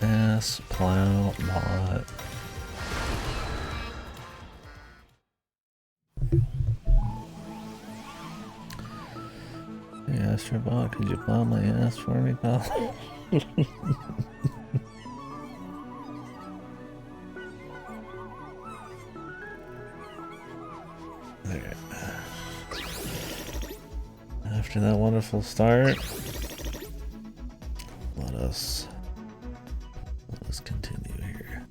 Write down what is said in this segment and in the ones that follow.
Ass plow bot. Hey Astrobot, could you plow my ass for me, pal? Okay. After that wonderful start, let us continue here.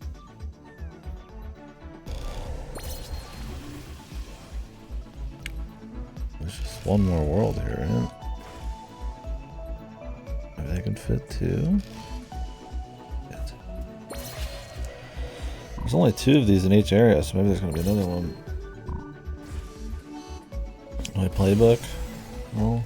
There's just one more world here, right? Maybe they can fit two. Good. There's only 2 of these in each area, so maybe there's gonna be another one. My playbook? Well,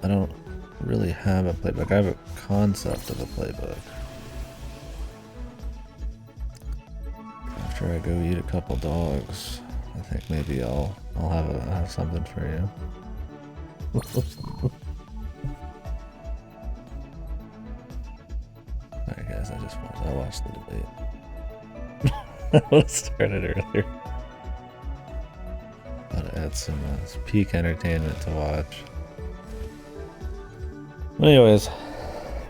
I don't really have a playbook. I have a concept of a playbook. After I go eat a couple dogs, I think maybe I'll have something for you. Alright guys, I watched the debate. I would have started earlier. Thought I had some peak entertainment to watch. Anyways,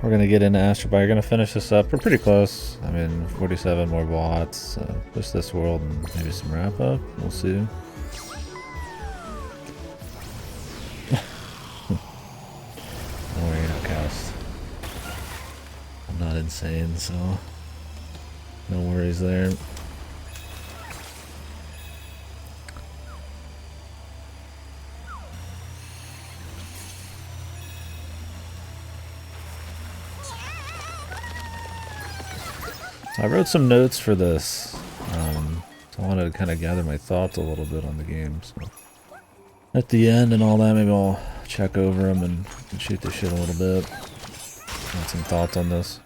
we're gonna get into Astrobot. You're gonna finish this up. We're pretty close. I mean, 47 more bots. Just this world and maybe some wrap up. We'll see. Don't worry, Outcast. I'm not insane, so no worries there. I wrote some notes for this, so I wanted to kind of gather my thoughts a little bit on the game. So at the end and all that, maybe I'll check over them and shoot the shit a little bit. Got some thoughts on this.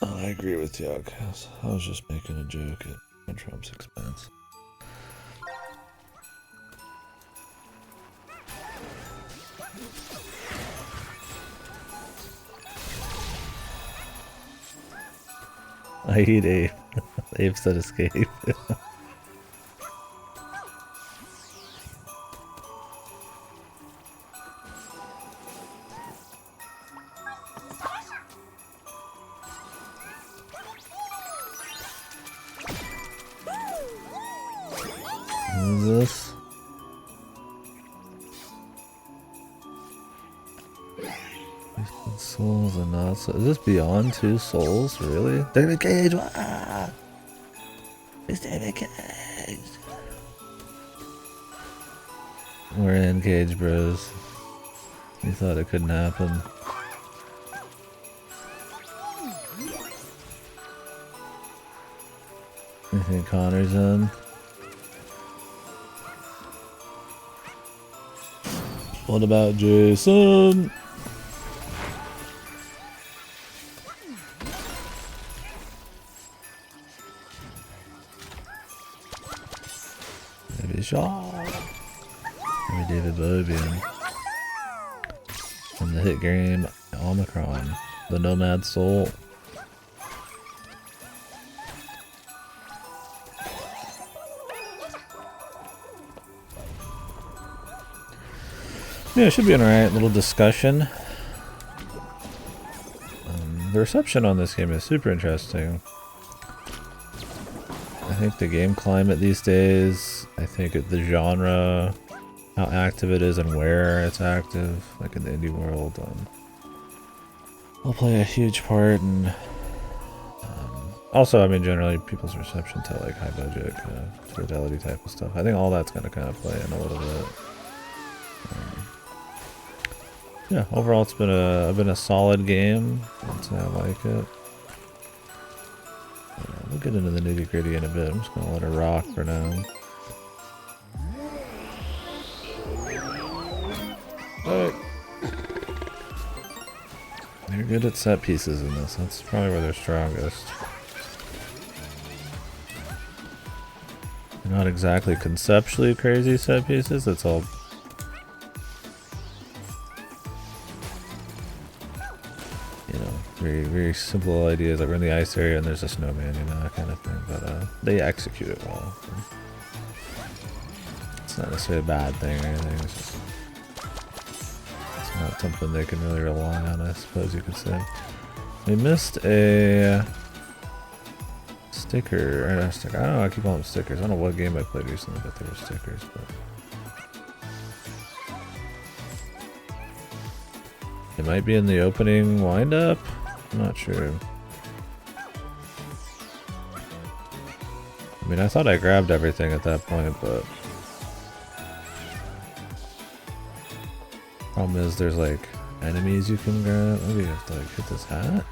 Oh, I agree with you, Outcast. I was just making a joke at Trump's expense. I eat ape. Apes that escape. What is this? Souls and not so. Is this beyond 2 souls? Really? David Cage! Ah! It's David Cage! We're in Cage Bros. We thought it couldn't happen. You think Connor's in? What about Jason? Maybe Shaw. Maybe David Bobian. From the hit game Omicron. The Nomad Soul. Yeah, it should be an alright little discussion. The reception on this game is super interesting. I think the game climate these days, I think the genre, how active it is and where it's active, like in the indie world, will play a huge part. And also, I mean, generally people's reception to like high budget kind of fidelity type of stuff. I think all that's going to kind of play in a little bit. Yeah, overall it's been a solid game. I'd say I like it. We'll get into the nitty gritty in a bit. I'm just gonna let her rock for now. Alright. They're good at set pieces in this. That's probably where they're strongest. Not exactly conceptually crazy set pieces. It's all very, very simple ideas. Like we're in the ice area and there's a snowman, that kind of thing. But they execute it well. It's not necessarily a bad thing or anything. It's not something they can really rely on, I suppose you could say. We missed a sticker. I don't know. I keep calling them stickers. I don't know what game I played recently, but there were stickers. But it might be in the opening wind-up. I'm not sure. I mean, I thought I grabbed everything at that point, but problem is there's like enemies you can grab. Maybe you have to like hit this hat.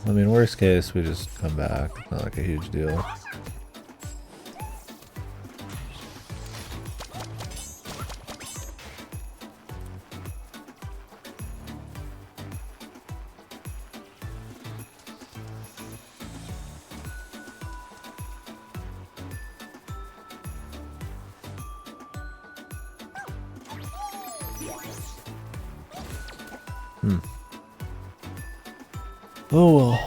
I mean, worst case, we just come back. Not like a huge deal. Oh well.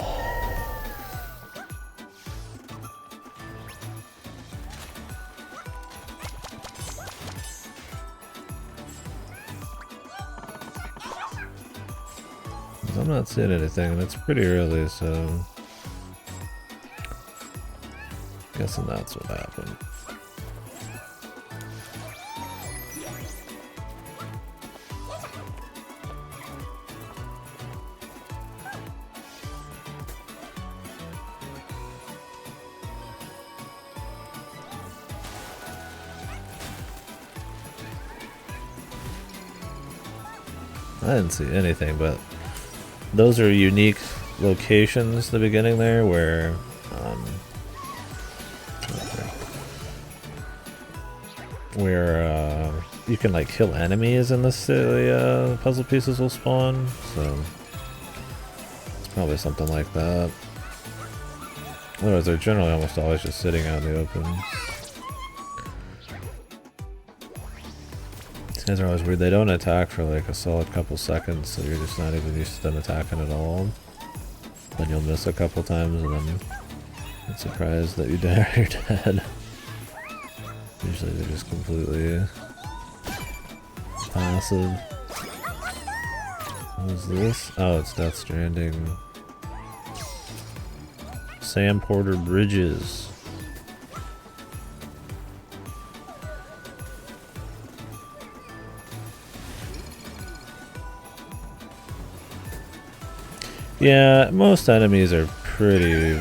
I'm not seeing anything, and it's pretty early, so guessing that's what happened. I didn't see anything, but those are unique locations at the beginning there where you can like kill enemies and the puzzle pieces will spawn, so it's probably something like that. Otherwise they're generally almost always just sitting out in the open. These guys are always weird. They don't attack for like a solid couple seconds, so you're just not even used to them attacking at all. Then you'll miss a couple times and then get surprised that you're dead. Usually they're just completely passive. What is this? Oh, it's Death Stranding. Sam Porter Bridges. Yeah, most enemies are pretty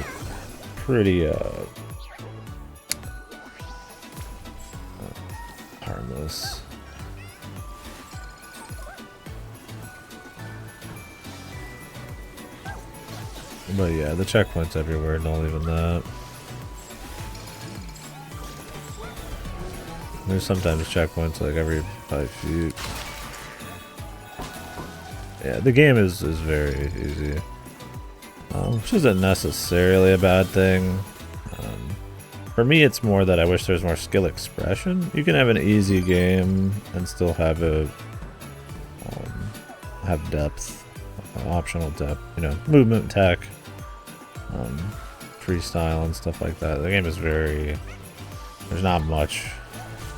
harmless. But yeah, the checkpoints everywhere and all even that. There's sometimes checkpoints like every 5 feet. Yeah, the game is very easy, which isn't necessarily a bad thing. For me, it's more that I wish there was more skill expression. You can have an easy game and still have have depth, optional depth, movement tech, freestyle and stuff like that. The game is there's not much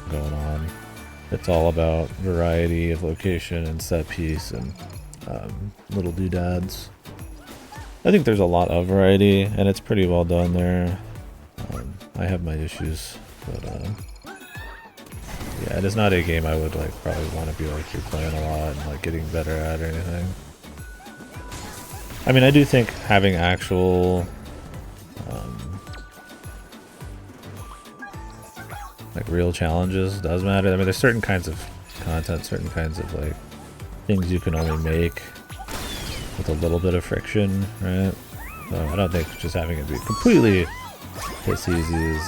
going on. It's all about variety of location and set piece and little doodads. I think there's a lot of variety and it's pretty well done there. I have my issues, but yeah, it is not a game I would like probably want to be like you're playing a lot and like getting better at or anything. I mean, I do think having actual like real challenges does matter. I mean, there's certain kinds of content, certain kinds of like things you can only make with a little bit of friction, right? So I don't think just having it be completely piss easy is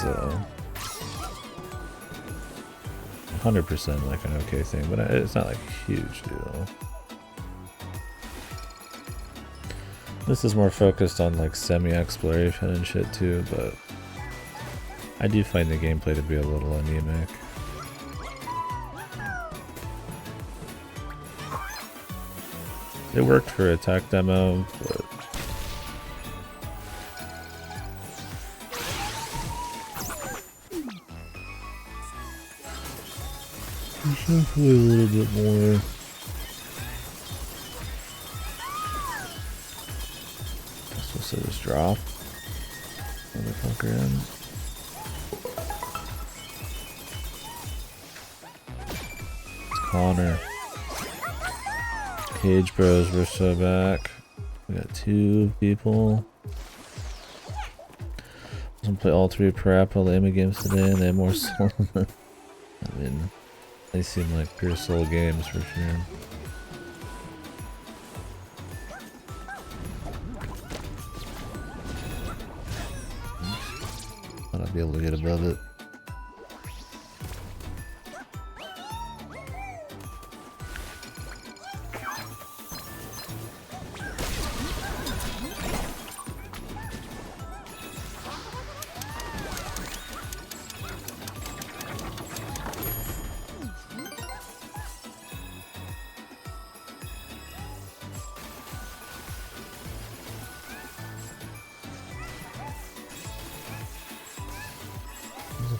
100% like an okay thing, but it's not like a huge deal. This is more focused on like semi-exploration and shit too, but I do find the gameplay to be a little anemic. It worked for a tech demo, but there's definitely a little bit more. So just drop motherfucker in. It's Connor. Cage Bros, we're so back. We got 2 people. I'm gonna play all 3 Parappa Lama games today, and they have more soul than them. I mean, they seem like pure soul games for sure. Thought I'd be able to get above it.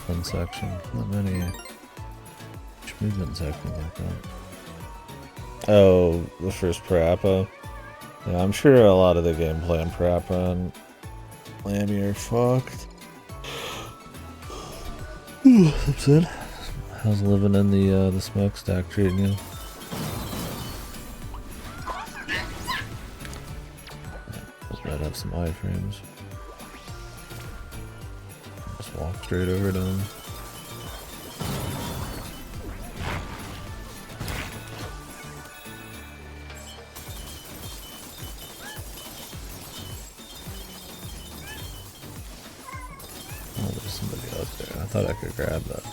Fun section. Not many movement sections like that. Oh, the first Parappa. Yeah, I'm sure a lot of the gameplay on Parappa and Lammy are fucked. That's it. How's living in the smokestack treating you? Those might have some iframes. Walk straight over to him. Oh, there's somebody out there. I thought I could grab that.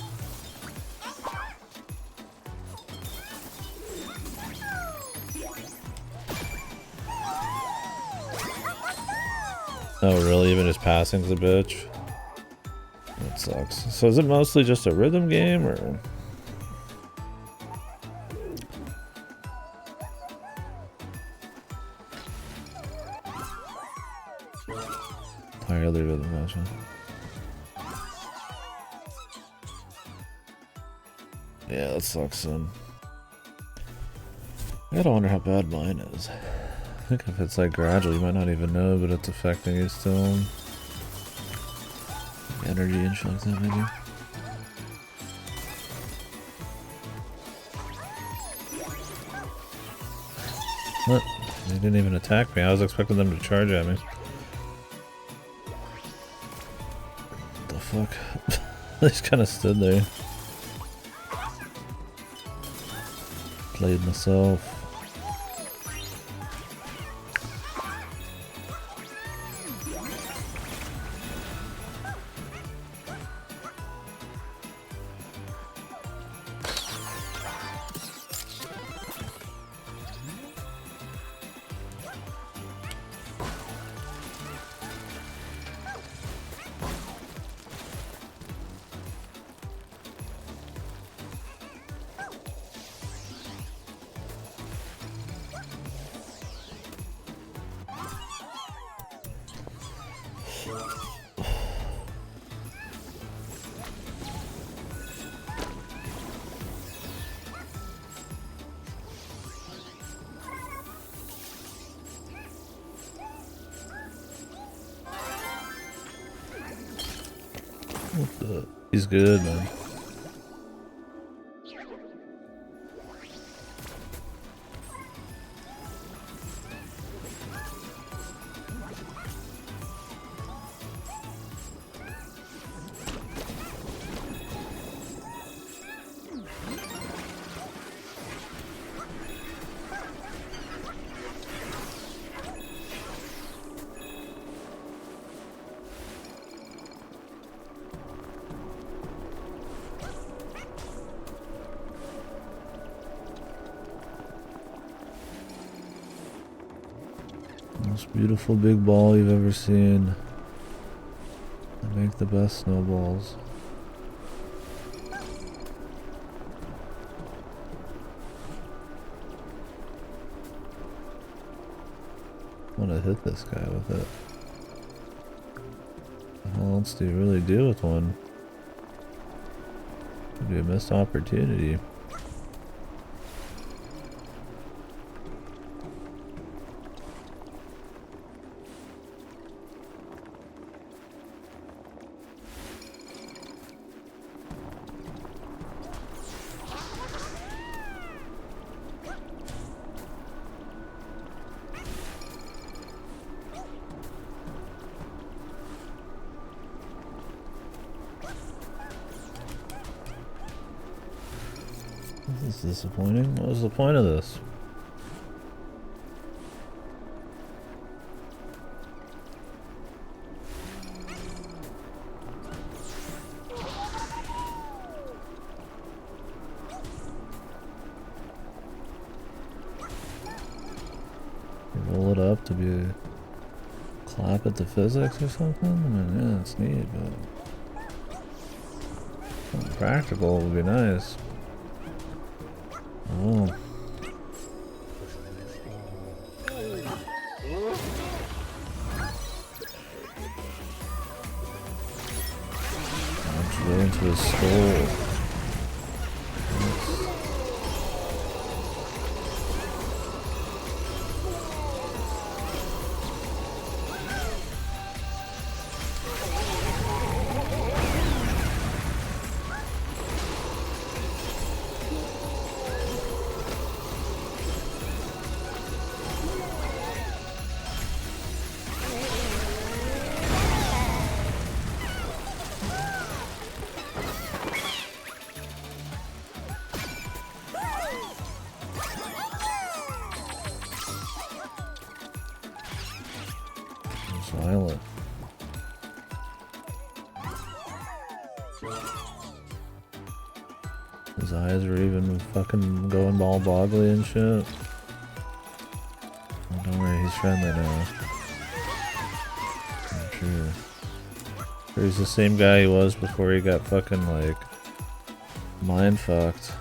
Oh, really? Even just passing's a bitch? That sucks. So is it mostly just a rhythm game, or? Entirely rhythm motion. Yeah, that sucks, son. I gotta wonder how bad mine is. I think if it's like gradual, you might not even know, but it's affecting you still. Energy and shit like that, maybe. What? They didn't even attack me. I was expecting them to charge at me. What the fuck? I just kind of stood there. Played myself. He's good, man. Most beautiful big ball you've ever seen. They make the best snowballs. I want to hit this guy with it. What the hell else do you really do with one? Could be a missed opportunity. This is disappointing. What was the point of this? Roll it up to be a clap at the physics or something? I mean, yeah, it's neat, but something practical would be nice. Oh. Let's go into his skull. Violet. His eyes are even fucking going all boggly and shit. Oh, don't worry, he's friendly now. I'm sure. He's the same guy he was before he got fucking like mind fucked.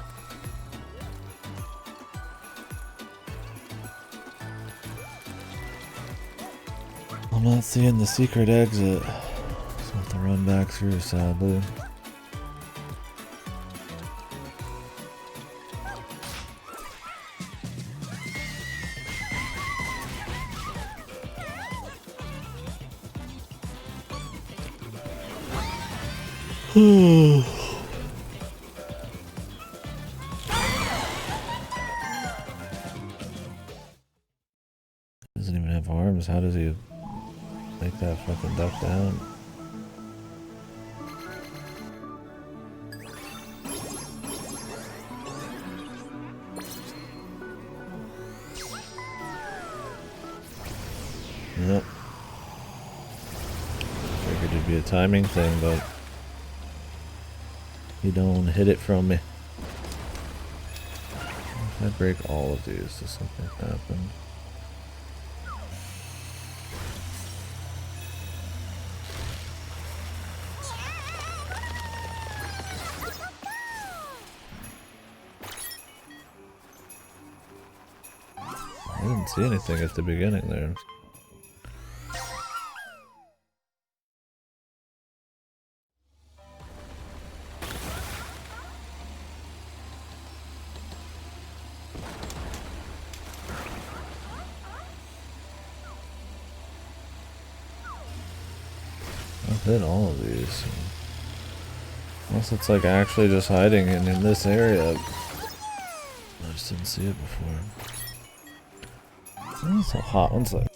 I'm not seeing the secret exit, so I have to run back through, sadly. Doesn't even have arms. How does he make that fucking duck down? Yep. Figured it'd be a timing thing, but you don't hit it from me. If I break all of these, does something happen? I didn't see anything at the beginning there. I've hit all of these. Unless it's like actually just hiding in this area. I just didn't see it before. Oh, it's so hot. One sec.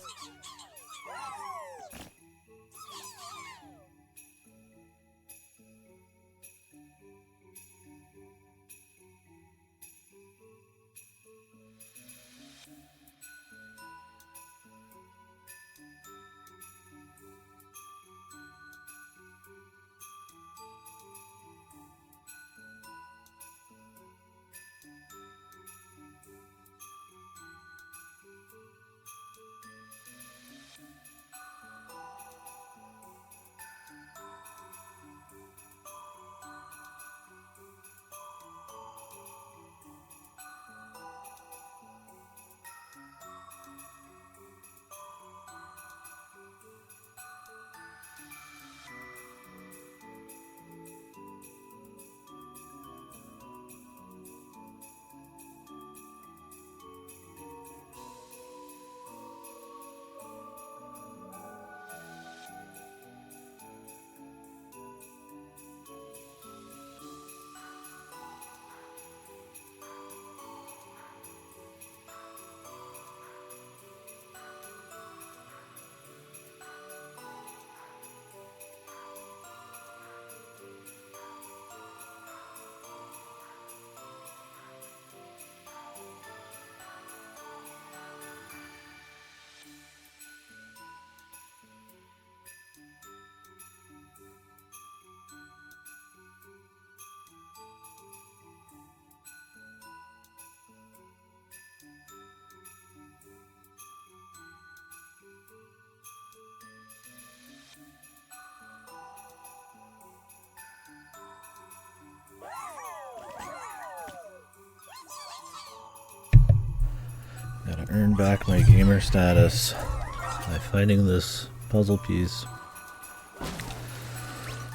Gotta earn back my gamer status by finding this puzzle piece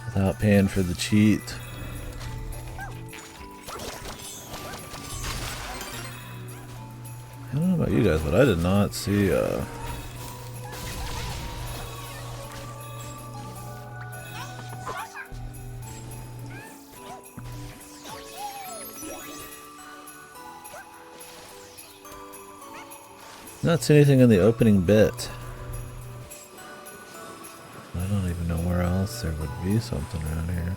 without paying for the cheat. I don't know about you guys, but I did not see not see anything in the opening bit. I don't even know where else there would be something around here.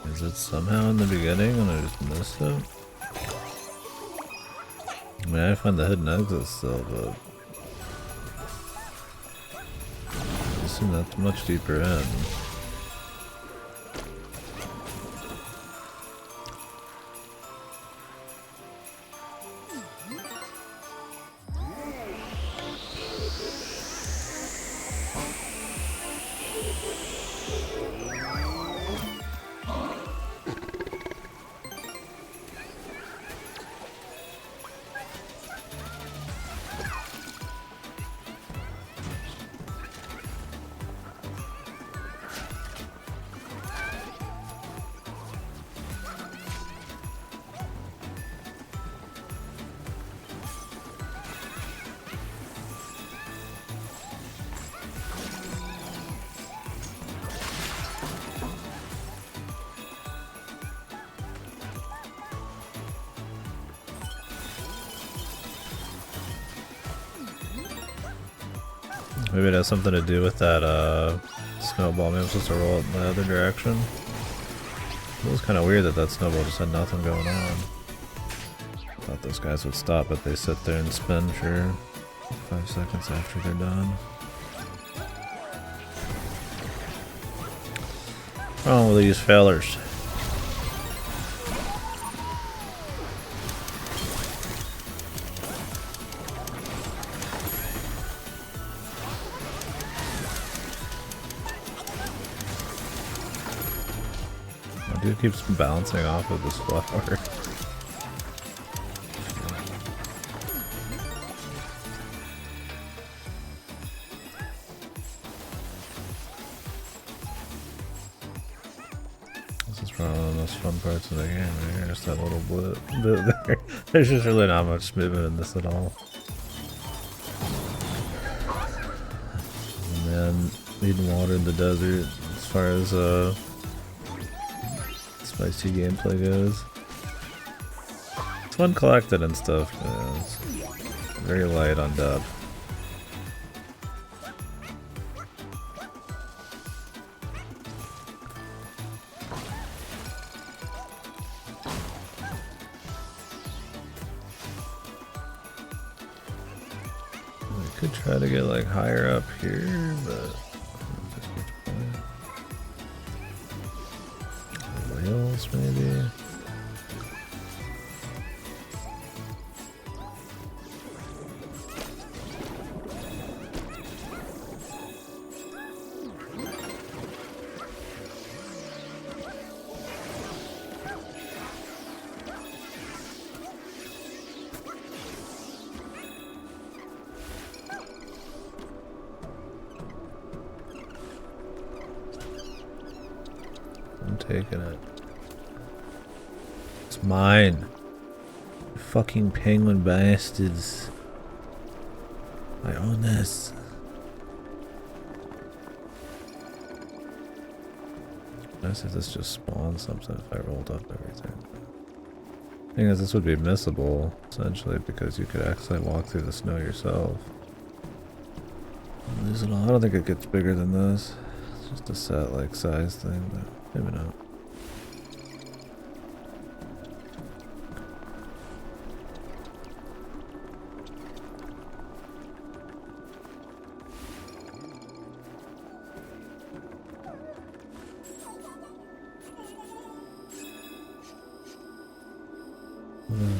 Is it somehow in the beginning and I just missed it? I mean, I find the hidden exit still, but I assume that's much deeper in. Maybe it has something to do with that snowball. Maybe I'm supposed to roll it in the other direction. It was kind of weird that that snowball just had nothing going on. Thought those guys would stop, but they sit there and spin for 5 seconds after they're done. Oh, these fellers. Dude keeps bouncing off of this flower. This is probably one of the most fun parts of the game right here, just that little bit there. There's just really not much movement in this at all. And then needing water in the desert as far as spicy gameplay goes. It's fun collected and stuff, but it's very light on depth. I could try to get like higher up here, but whales maybe. I'm taking it. It's mine. You fucking penguin bastards. I own this. Nice if this just spawns something if I rolled up everything. Thing is, this would be missable, essentially, because you could actually walk through the snow yourself. Lose it all. I don't think it gets bigger than this. It's just a set, like, size thing, but maybe not.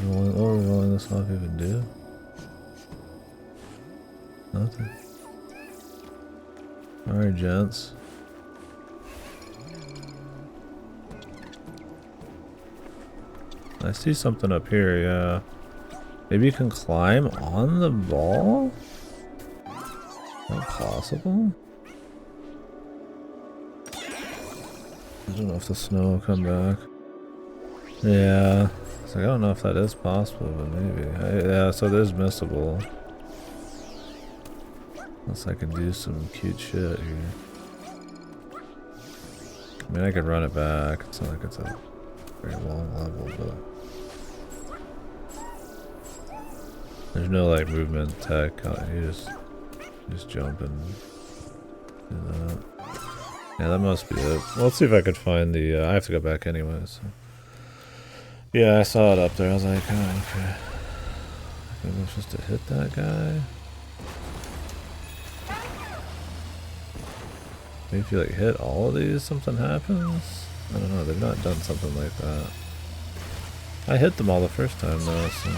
What are we rolling this off even do? Nothing. Alright, gents. I see something up here, yeah. Maybe you can climb on the ball? Is that possible? I don't know if the snow will come back. Yeah. It's like, I don't know if that is possible, but maybe. Yeah, so it is missable. Unless I can do some cute shit here. I mean, I could run it back. It's not like it's a very long level, but... There's no, like, movement tech. You just jump and do that. Yeah, that must be it. Well, let's see if I could find the... I have to go back anyway, so... Yeah, I saw it up there. I was like, oh, okay. Maybe I'm supposed to hit that guy? Maybe if you like hit all of these, something happens? I don't know, they've not done something like that. I hit them all the first time though, so...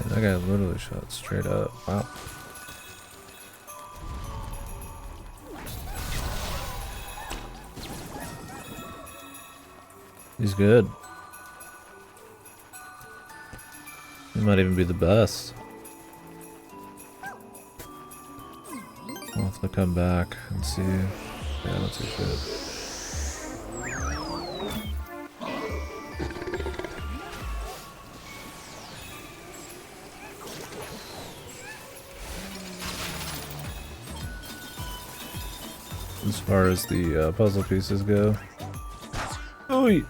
That guy literally shot straight up. Wow. He's good. He might even be the best. I'll have to come back and see. Yeah, that's a shit. As far as the puzzle pieces go. Oi!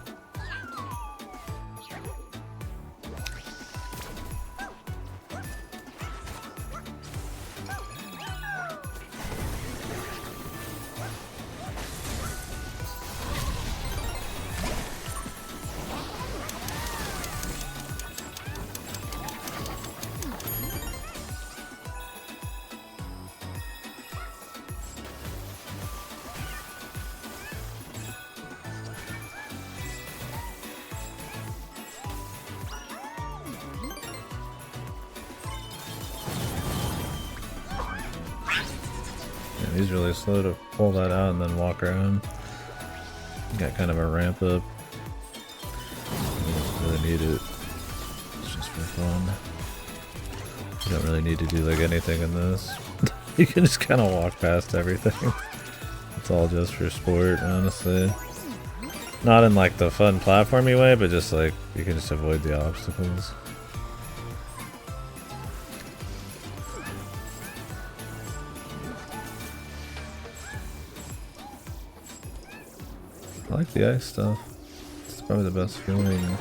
He's really slow to pull that out and then walk around. Got kind of a ramp up. You don't really need it. It's just for fun. You don't really need to do like anything in this. You can just kind of walk past everything. It's all just for sport, honestly. Not in like the fun platformy way, but just like you can just avoid the obstacles. I like the ice stuff. It's probably the best feeling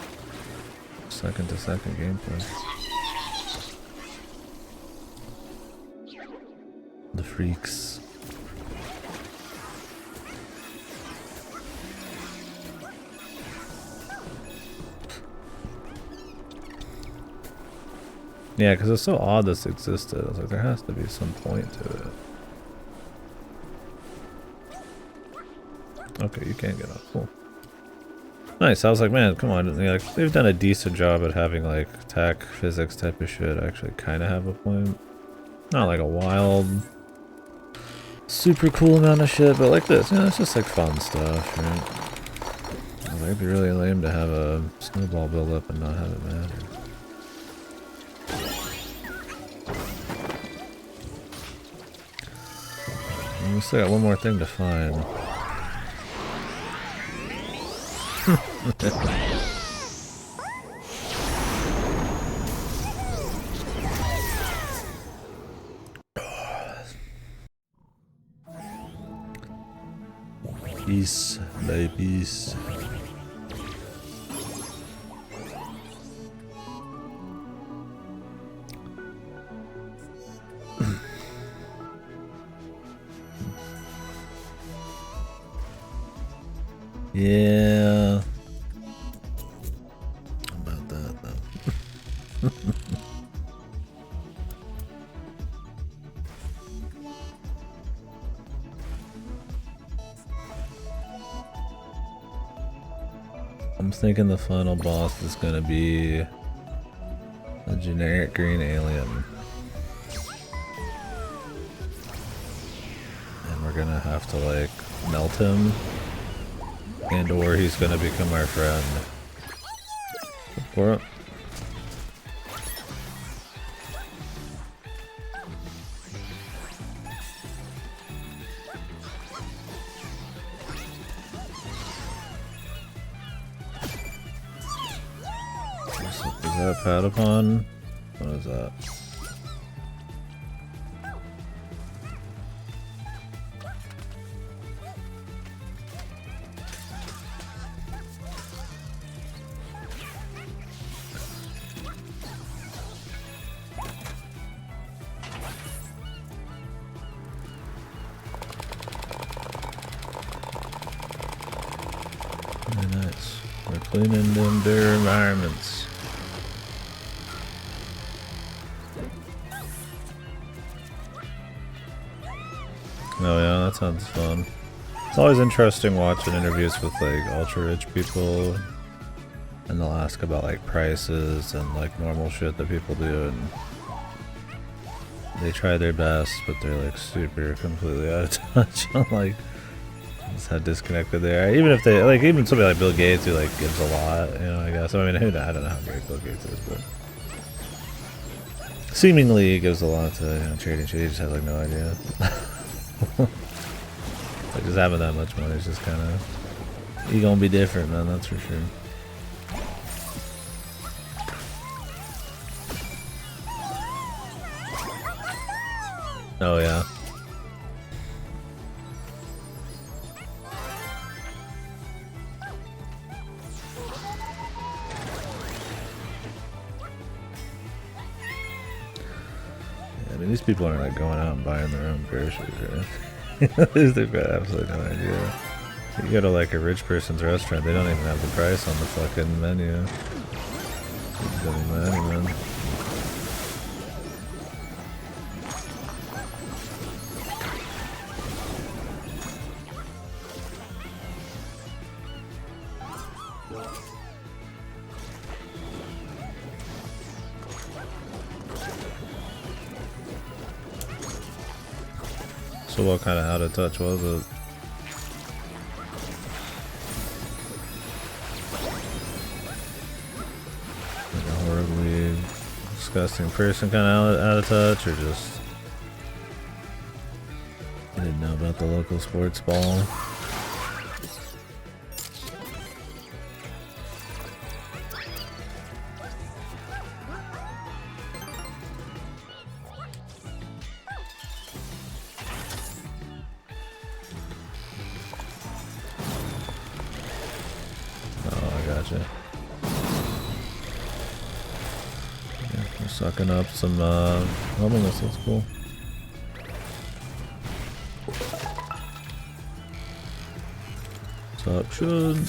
second to second gameplay. The freaks. Yeah, because it's so odd this existed. I was like, there has to be some point to it. Okay, you can't get up. Cool. Nice. I was like, man, come on. Like, they've done a decent job at having like tech, physics type of shit actually kind of have a point. Not like a wild, super cool amount of shit, but like this, you know, it's just like fun stuff, right? I was like, it'd be really lame to have a snowball build up and not have it matter. And we still got one more thing to find. Peace, babies. Yeah. About that though. I'm thinking the final boss is gonna be a generic green alien. And we're gonna have to like melt him. And or he's gonna become our friend. Or is that Patapon? What is that? Very nice. We're cleaning them their environments. Oh yeah, that sounds fun. It's always interesting watching interviews with like ultra rich people, and they'll ask about like prices and like normal shit that people do, and they try their best, but they're like super completely out of touch on like just how disconnected they are. Even if they like, even somebody like Bill Gates who like gives a lot, you know, I guess. I mean, I don't know how great Bill Gates is, but seemingly he gives a lot to, you know, trading shit. He just has like no idea. Like just having that much money is just kind of, you gonna be different, man. That's for sure. Oh yeah. I mean, these people aren't like going out and buying their own groceries, right? They've got absolutely no idea. You go to like a rich person's restaurant, they don't even have the price on the fucking menu. It doesn't matter, man. So what kind of out of touch was it? Like a horribly disgusting person kind of out of touch, or just I didn't know about the local sports ball. Yeah, we're sucking up some levelness, that's cool. Suction.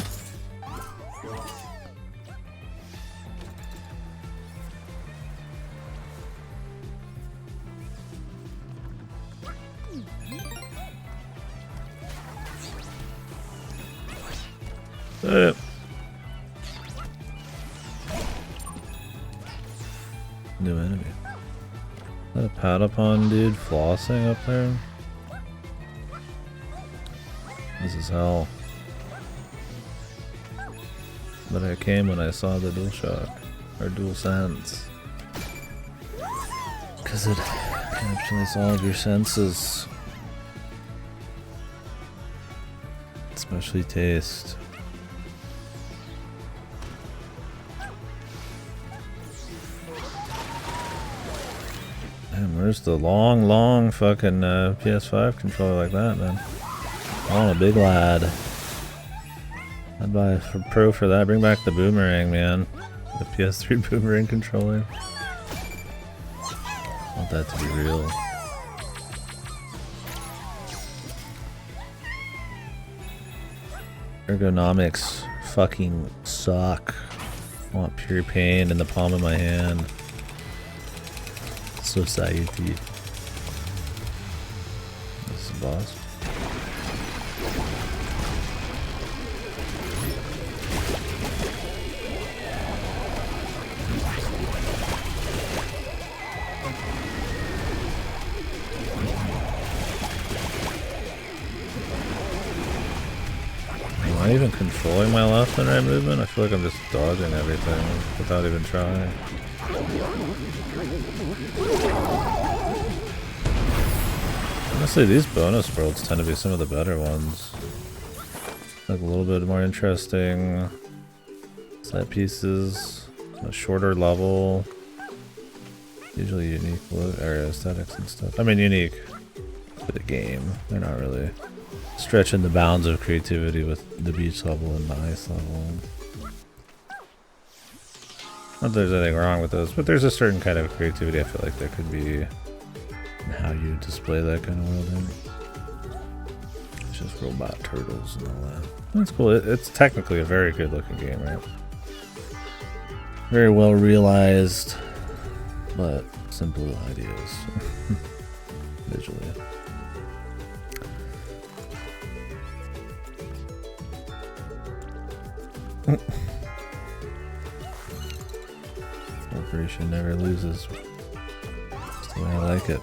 New enemy. Is that a Patapon dude flossing up there? This is hell. But I came when I saw the DualShock, or DualSense. Because it captures all of your senses. Especially taste. Man, where's the long fucking PS5 controller like that, man? I want a big lad. I'd buy a Pro for that. Bring back the boomerang, man. The PS3 boomerang controller. I want that to be real. Ergonomics fucking suck. I want pure pain in the palm of my hand. Society. This is the boss. Am I even controlling my left and right movement? I feel like I'm just dodging everything without even trying. Honestly, these bonus worlds tend to be some of the better ones. Like a little bit more interesting set pieces, a shorter level, usually unique area aesthetics and stuff. I mean, unique for the game. They're not really stretching the bounds of creativity with the beach level and the ice level. Not that there's anything wrong with those, but there's a certain kind of creativity I feel like there could be in how you display that kind of world. It's just robot turtles and all that. That's cool. It's technically a very good looking game, right? Very well realized, but simple ideas visually. Corporation never loses. That's the way I like it.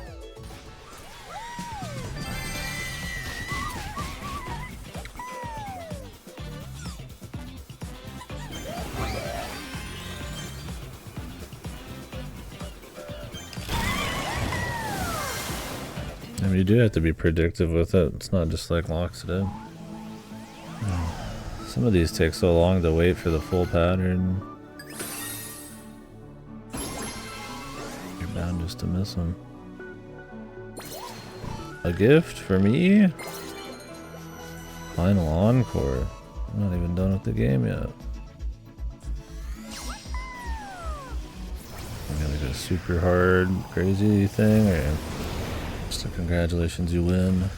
I mean, you do have to be predictive with it. It's not just like locks it in. Some of these take so long to wait for the full pattern. You're bound just to miss them. A gift for me? Final encore. I'm not even done with the game yet. I got like a super hard, crazy thing, or just a congratulations, you win.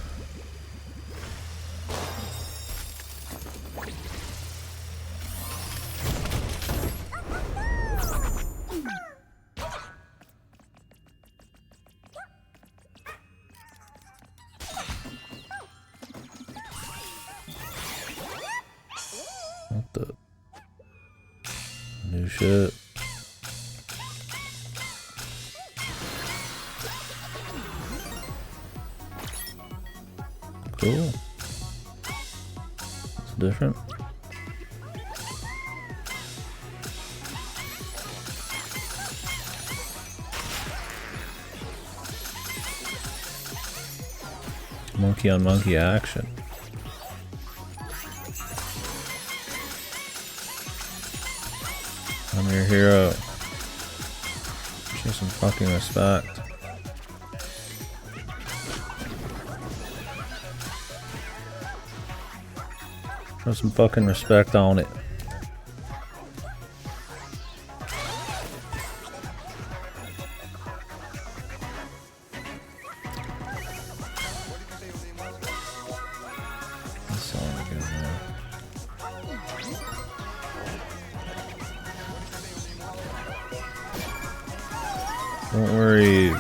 What the? New shit. Cool. It's different. Monkey on monkey action. I'm your hero. Show some fucking respect. Show some fucking respect on it. This song again, man. Don't worry,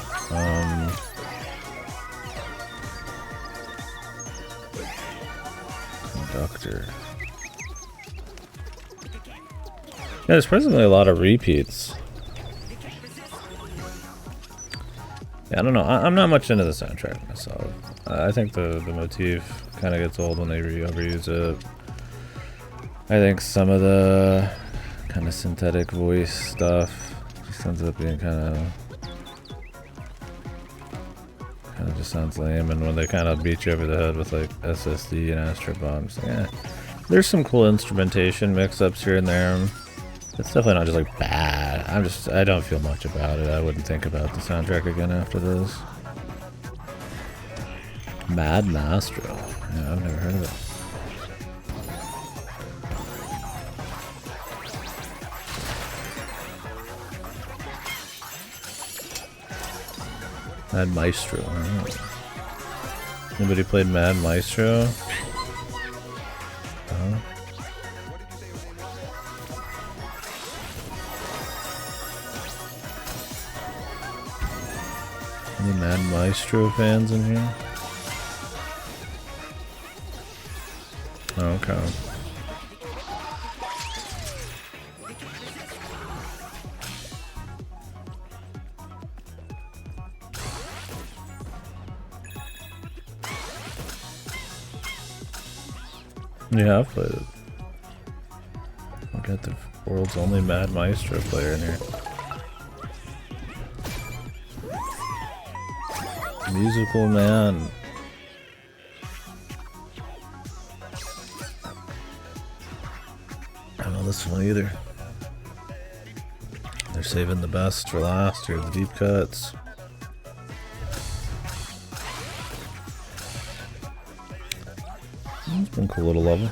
conductor. Yeah, there's presently a lot of repeats. Yeah, I don't know. I'm not much into the soundtrack myself. I think the motif kind of gets old when they overuse it. I think some of the kind of synthetic voice stuff just ends up being kind of just sounds lame. And when they kind of beat you over the head with like SSD and Astrobot, I'm just like, yeah, there's some cool instrumentation mix-ups here and there. It's definitely not just like bad. I don't feel much about it. I wouldn't think about the soundtrack again after this. Mad Mastro. Yeah, I've never heard of it. Mad Maestro. Anybody played Mad Maestro? Any Mad Maestro fans in here? Okay. Yeah, I've played it. I got the world's only Mad Maestro player in here. Musical man. I don't know this one either. They're saving the best for last, or the deep cuts. It's been a cool little level.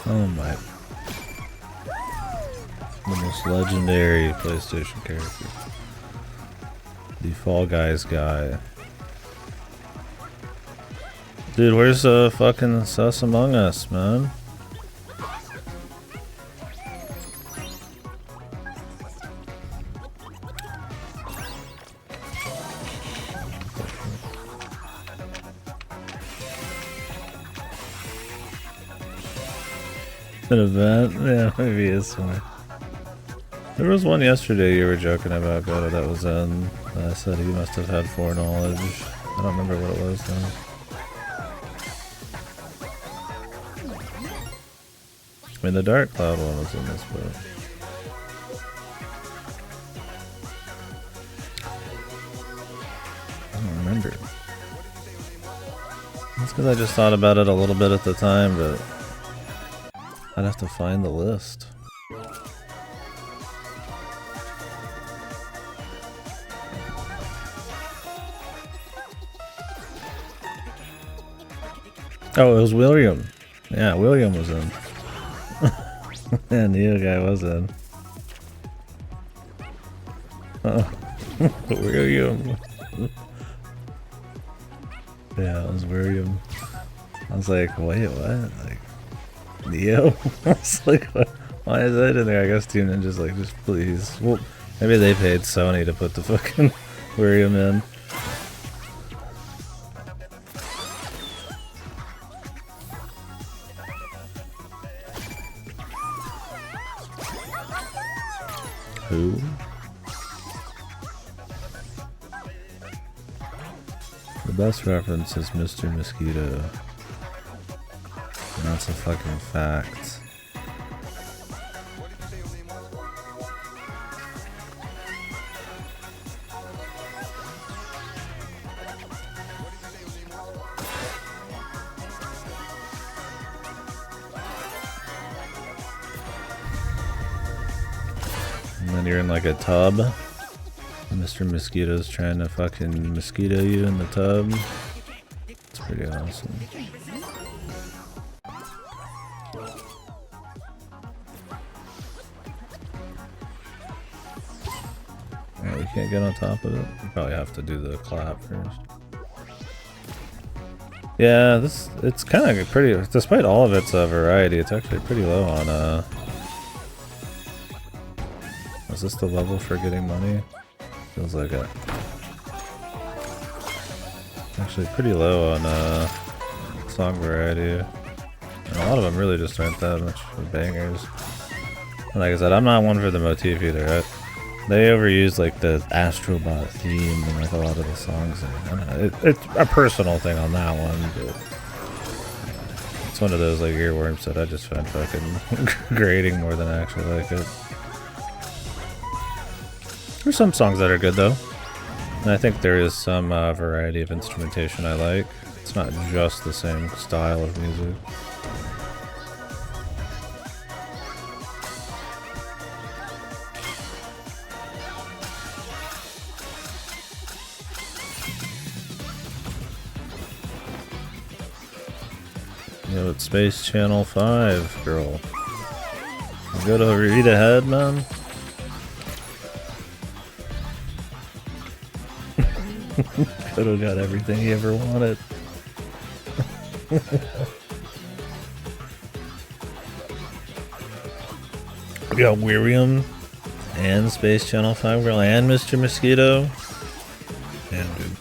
Oh my. The most legendary PlayStation character. The Fall Guys guy. Dude, where's fucking Sus Among Us, man? An event? Yeah, maybe it's one. There was one yesterday you were joking about, Goto, that was in. I said he must have had foreknowledge. I don't remember what it was though. I mean, the Dark Cloud one was in this book. I don't remember. That's because I just thought about it a little bit at the time, but I'd have to find the list. Oh, it was William. Yeah, William was in. Yeah, Neo guy was in. Oh, William. Yeah, it was William. I was like, wait, what? Like, Neo? I was like, what? Why is that in there? I guess Team Ninja's like, just please. Well, maybe they paid Sony to put the fucking William in. Who? The best reference is Mr. Mosquito. And that's a fucking fact. And then you're in like a tub. Mr. Mosquito's trying to fucking mosquito you in the tub. It's pretty awesome. Oh, you can't get on top of it? You probably have to do the clap first. Yeah, it's kind of pretty, despite all of its variety, it's actually pretty low on, is this the level for getting money? Feels like it. Actually pretty low on, song variety. And a lot of them really just aren't that much bangers. And like I said, I'm not one for the motif either. They overuse like the Astrobot theme and like a lot of the songs. And, I don't know, it's a personal thing on that one, but it's one of those like earworms that I just find fucking grating more than I actually like it. There's some songs that are good though, and I think there is some variety of instrumentation I like. It's not just the same style of music. Yo, it's Space Channel 5, girl. You go to read ahead, man. Could've got everything he ever wanted. We got Wirium and Space Channel 5 girl and Mr. Mosquito. Damn, dude.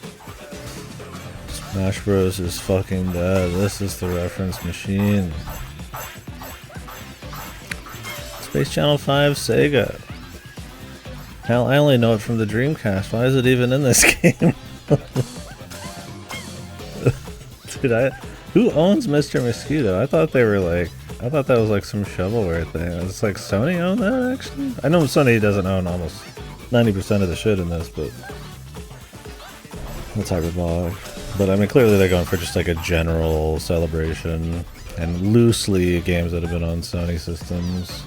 Smash Bros is fucking dead. This is the reference machine. Space Channel 5 Sega. Hell, I only know it from the Dreamcast. Why is it even in this game? Dude, who owns Mr. Mosquito? I thought they were like, I thought that was like some shovelware thing. It's like Sony own that actually? I know Sony doesn't own almost 90% of the shit in this, but that's hyperbolic. But I mean, clearly they're going for just like a general celebration and loosely games that have been on Sony systems.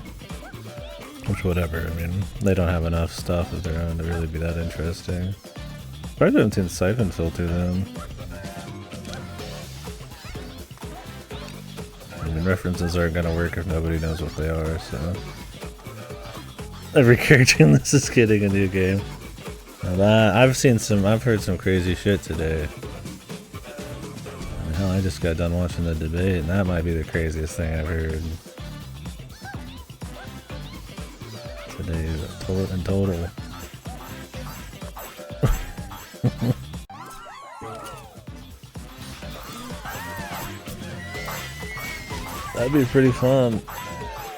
Which, whatever, I mean, they don't have enough stuff of their own to really be that interesting. Probably haven't seen Siphon Filter then. I mean, references aren't gonna work if nobody knows what they are, so. Every character in this is getting a new game. Now that, I've heard some crazy shit today. Hell, I just got done watching the debate, and that might be the craziest thing I've heard. Today in total. That'd be pretty fun.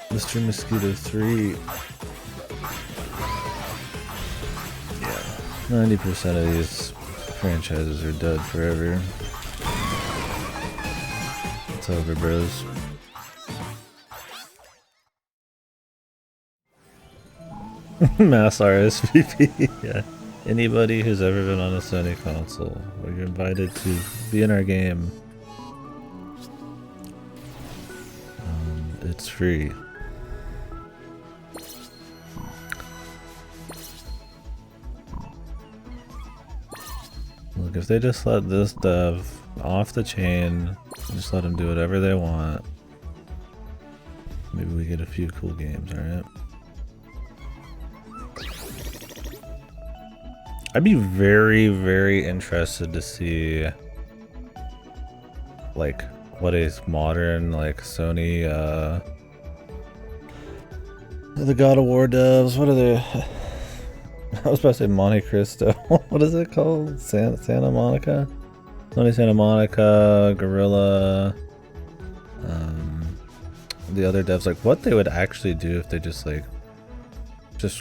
Mr. Mosquito 3. Yeah. 90% of these franchises are dead forever. It's over, bros. Mass RSVP, yeah. Anybody who's ever been on a Sony console, well, you're invited to be in our game. It's free. Look, if they just let this dev off the chain, just let them do whatever they want, maybe we get a few cool games, alright? I'd be very, very interested to see, like, what is modern, like, Sony, the God of War devs, what are they? I was about to say Monte Cristo. What is it called? Santa Monica? Sony Santa Monica, Gorilla, the other devs, like, what they would actually do if they just, like,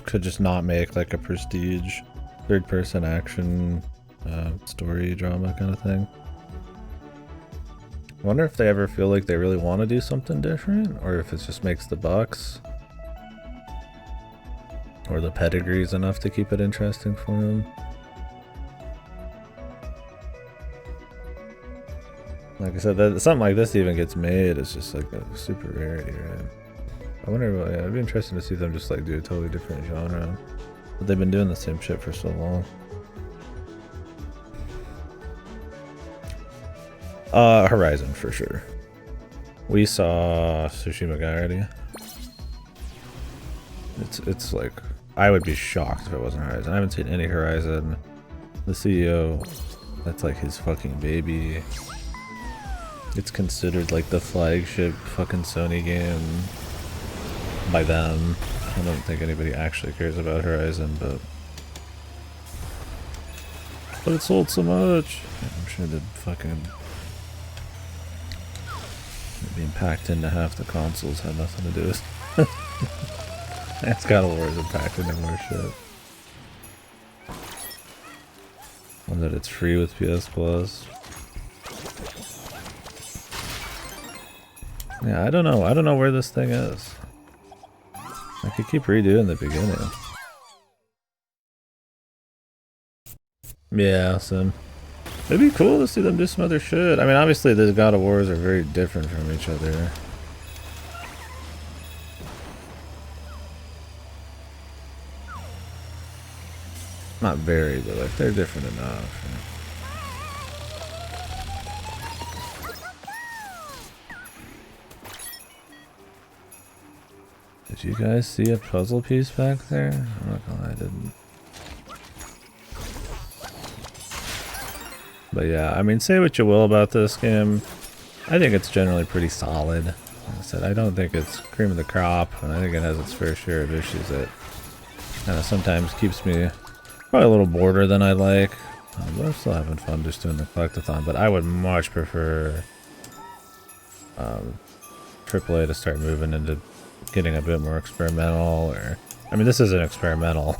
could not make, like, a prestige third-person action story drama kind of thing. I wonder if they ever feel like they really want to do something different, or if it just makes the bucks, or the pedigree's enough to keep it interesting for them. Like I said, that something like this even gets made, it's just like a super rarity, right? I wonder, yeah, it'd be interesting to see them just like do a totally different genre. But they've been doing the same shit for so long. Horizon for sure. We saw Tsushima guy already. It's like I would be shocked if it wasn't Horizon. I haven't seen any Horizon. The CEO, that's like his fucking baby. It's considered like the flagship fucking Sony game by them. I don't think anybody actually cares about Horizon, but it sold so much. I'm sure the fucking being packed into half the consoles had nothing to do with it. It's God of War is packed into more shit. And that it's free with PS Plus. Yeah, I don't know. I don't know where this thing is. I could keep redoing the beginning. Yeah, so it'd be cool to see them do some other shit. I mean, obviously the God of Wars are very different from each other. Not very, but like they're different enough. Did you guys see a puzzle piece back there? I'm not gonna lie, I didn't. But yeah, I mean, say what you will about this game. I think it's generally pretty solid. Like I said, I don't think it's cream of the crop, and I think it has its fair share of issues that kind of sometimes keeps me probably a little border than I like. But I'm still having fun just doing the collectathon, but I would much prefer AAA to start moving into getting a bit more experimental, or I mean, this isn't experimental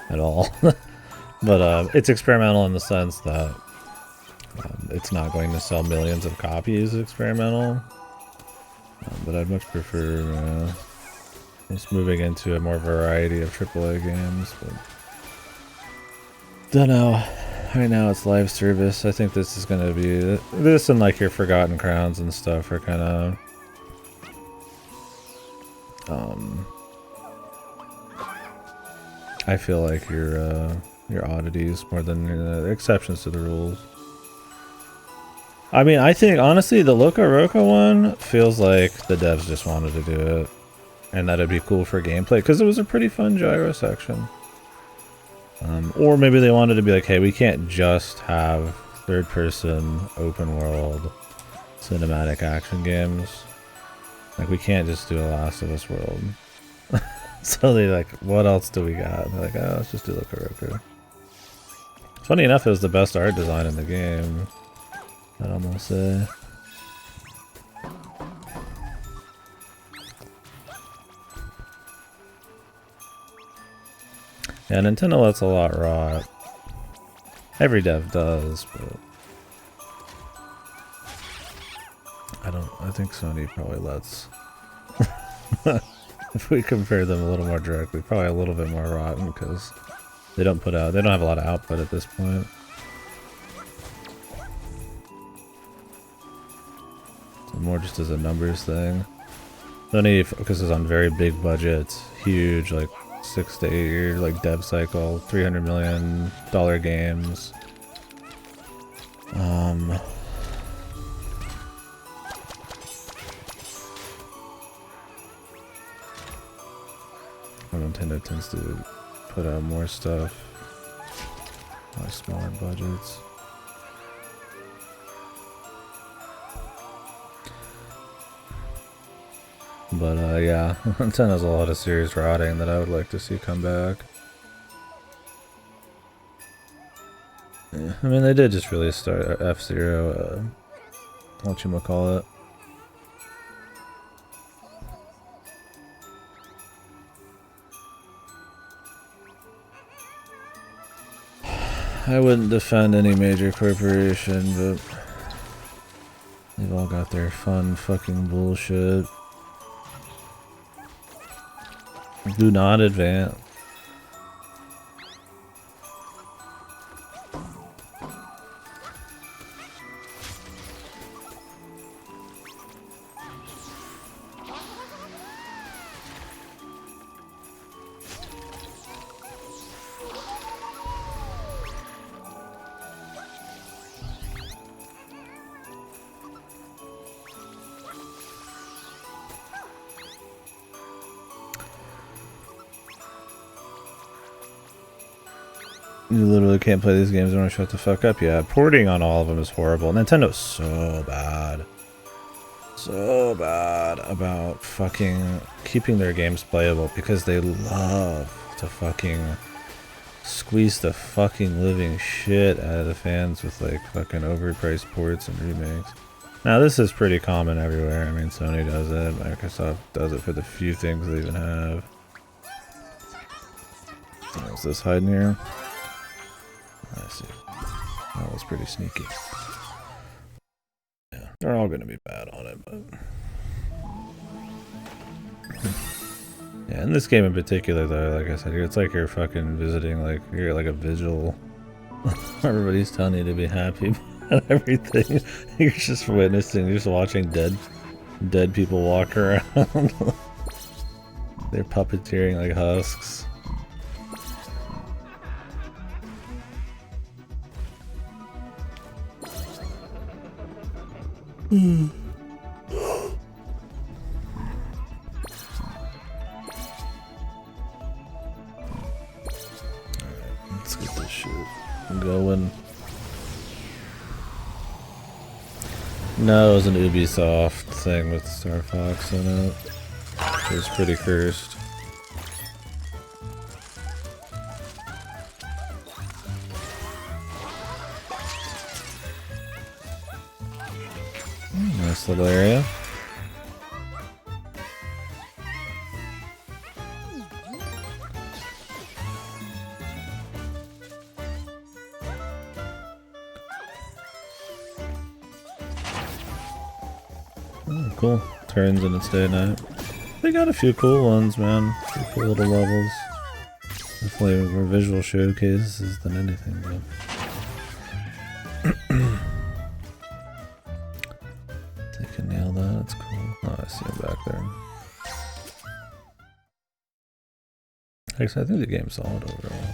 at all, but it's experimental in the sense that it's not going to sell millions of copies experimental, but I'd much prefer just moving into a more variety of AAA games. But don't know. Right now it's live service. I think this is going to be this, and like your Forgotten Crowns and stuff are kind of I feel like your oddities more than exceptions to the rules. I mean, I think honestly the Loco Roco one feels like the devs just wanted to do it, and that'd be cool for gameplay because it was a pretty fun gyro section. Or maybe they wanted to be like, hey, we can't just have third-person open world cinematic action games. Like, we can't just do a Last of Us world. So they like, what else do we got? And they're like, oh, let's just do Loco Roco. Funny enough, it was the best art design in the game, I'd almost say. Yeah, Nintendo lets a lot rot. Every dev does, but I think Sony probably lets if we compare them a little more directly, probably a little bit more rotten because they don't have a lot of output at this point. So more just as a numbers thing. Sony focuses on very big budgets, huge, like 6 to 8 year like dev cycle, $300 million games. Nintendo tends to put out more stuff on smaller budgets. But yeah, Nintendo has a lot of serious rotting that I would like to see come back. Yeah, I mean, they did just release F-Zero, whatchamacallit. I wouldn't defend any major corporation, but they've all got their fun fucking bullshit. Do not advance. You literally can't play these games. You want to shut the fuck up. Yeah, porting on all of them is horrible. Nintendo's so bad. So bad about fucking keeping their games playable because they love to fucking squeeze the fucking living shit out of the fans with like fucking overpriced ports and remakes. Now this is pretty common everywhere. I mean, Sony does it, Microsoft does it for the few things they even have. What's this hiding here? I see. That was pretty sneaky. Yeah, they're all gonna be bad on it, but yeah, in this game in particular though, like I said, it's like you're fucking visiting, like you're like a vigil. Everybody's telling you to be happy about everything. You're just witnessing, you're just watching dead people walk around. They're puppeteering like husks. Alright, let's get this shit going. No, it was an Ubisoft thing with Star Fox in it. It was pretty cursed. Nice little area. Oh, cool. Turns in its day and night. They got a few cool ones, man. Few cool little levels. Definitely more visual showcases than anything, but they can nail that. That's cool. Oh, I see him back there. Actually, I think the game's solid overall.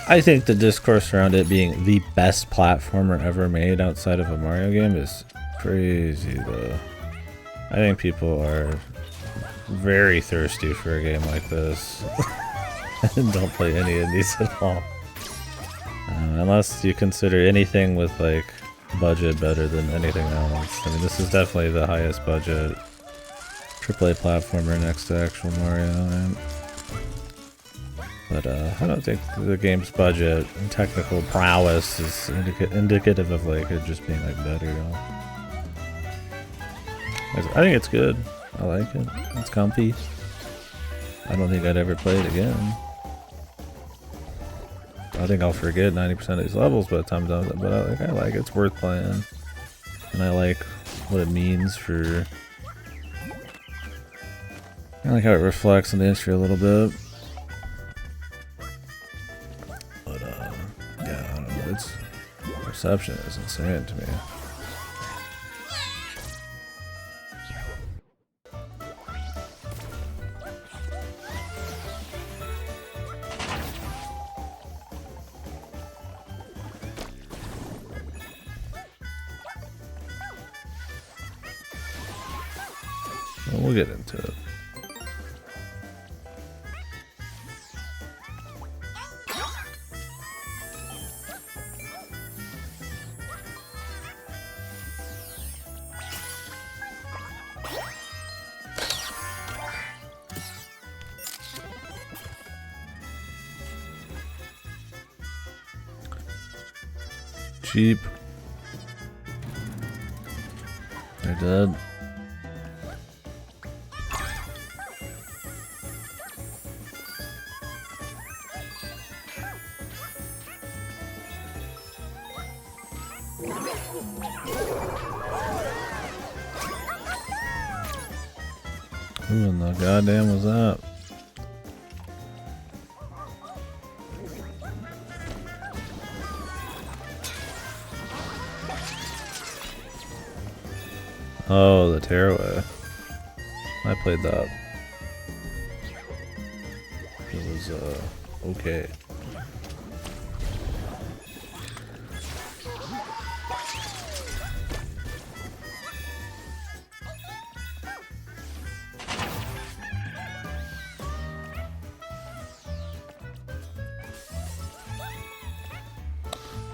I think the discourse around it being the best platformer ever made outside of a Mario game is crazy, though. I think people are very thirsty for a game like this and don't play any of these at all. Unless you consider anything with like budget better than anything else. I mean, this is definitely the highest budget AAA platformer next to actual Mario, right? But I don't think the game's budget and technical prowess is indicative of like it just being like better, you know? I think it's good. I like it. It's comfy. I don't think I'd ever play it again. I think I'll forget 90% of these levels by the time I'm done with it, but I like it. It's worth playing. And I like what it means for... I like how it reflects on the history a little bit. But, yeah, I don't know. Its reception is insane to me. Well, we'll get into it. Cheap. They're dead. Who in the goddamn was that? Oh, the tearaway. I played that. It was, okay.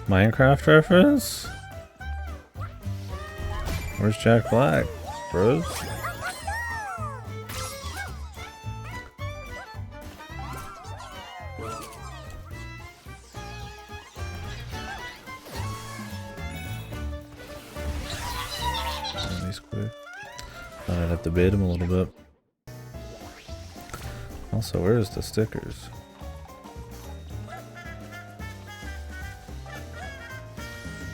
Minecraft reference? Where's Jack Black, bros? Nice quick. Thought I'd have to bait him a little bit. Also, where's the stickers?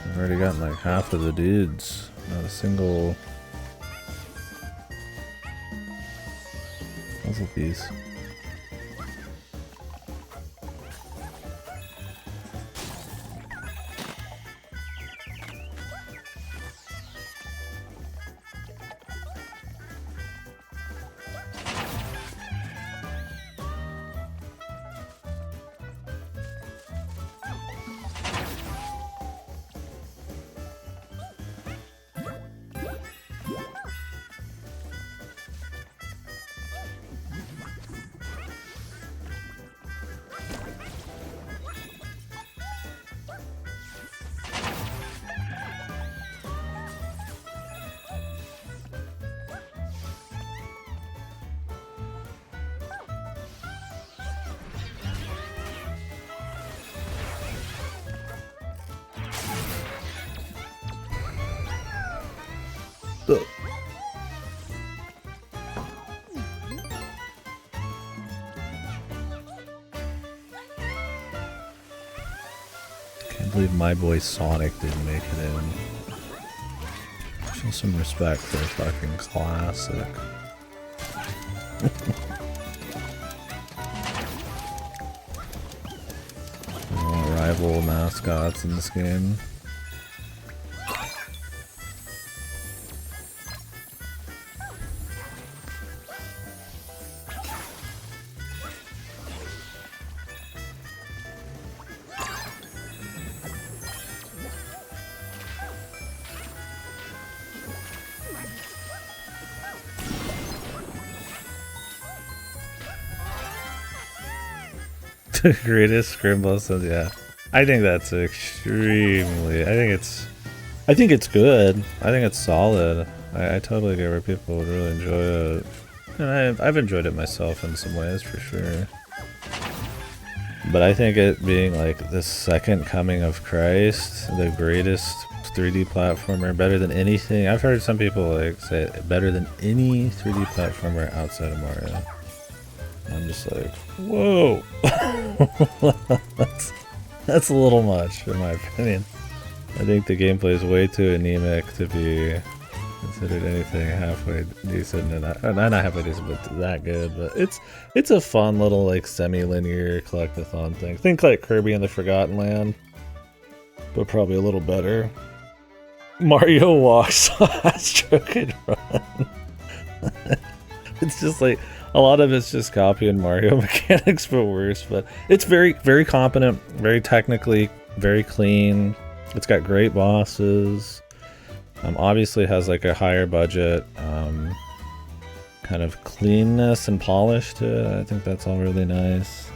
I've already gotten like half of the dudes. Not a single puzzle piece. Can't believe my boy Sonic didn't make it in. Show some respect for a fucking classic. Rival mascots in this game. The greatest scramble says, yeah. I think that's extremely. I think it's good. I think it's solid. I totally get where people would really enjoy it, and I've enjoyed it myself in some ways for sure. But I think it being like the second coming of Christ, the greatest 3D platformer, better than anything. I've heard some people like say it, better than any 3D platformer outside of Mario. I'm just like, whoa. That's a little much in my opinion. I think the gameplay is way too anemic to be considered anything halfway decent, and not halfway decent, but that good. But it's a fun little like semi-linear collectathon thing. Think like Kirby and the Forgotten Land, but probably a little better. Mario walks, Astro could run. It's just like a lot of it's just copying Mario mechanics, but worse. But it's very, very competent, very technically, very clean. It's got great bosses. Obviously has like a higher budget, kind of cleanness and polish to it. I think that's all really nice.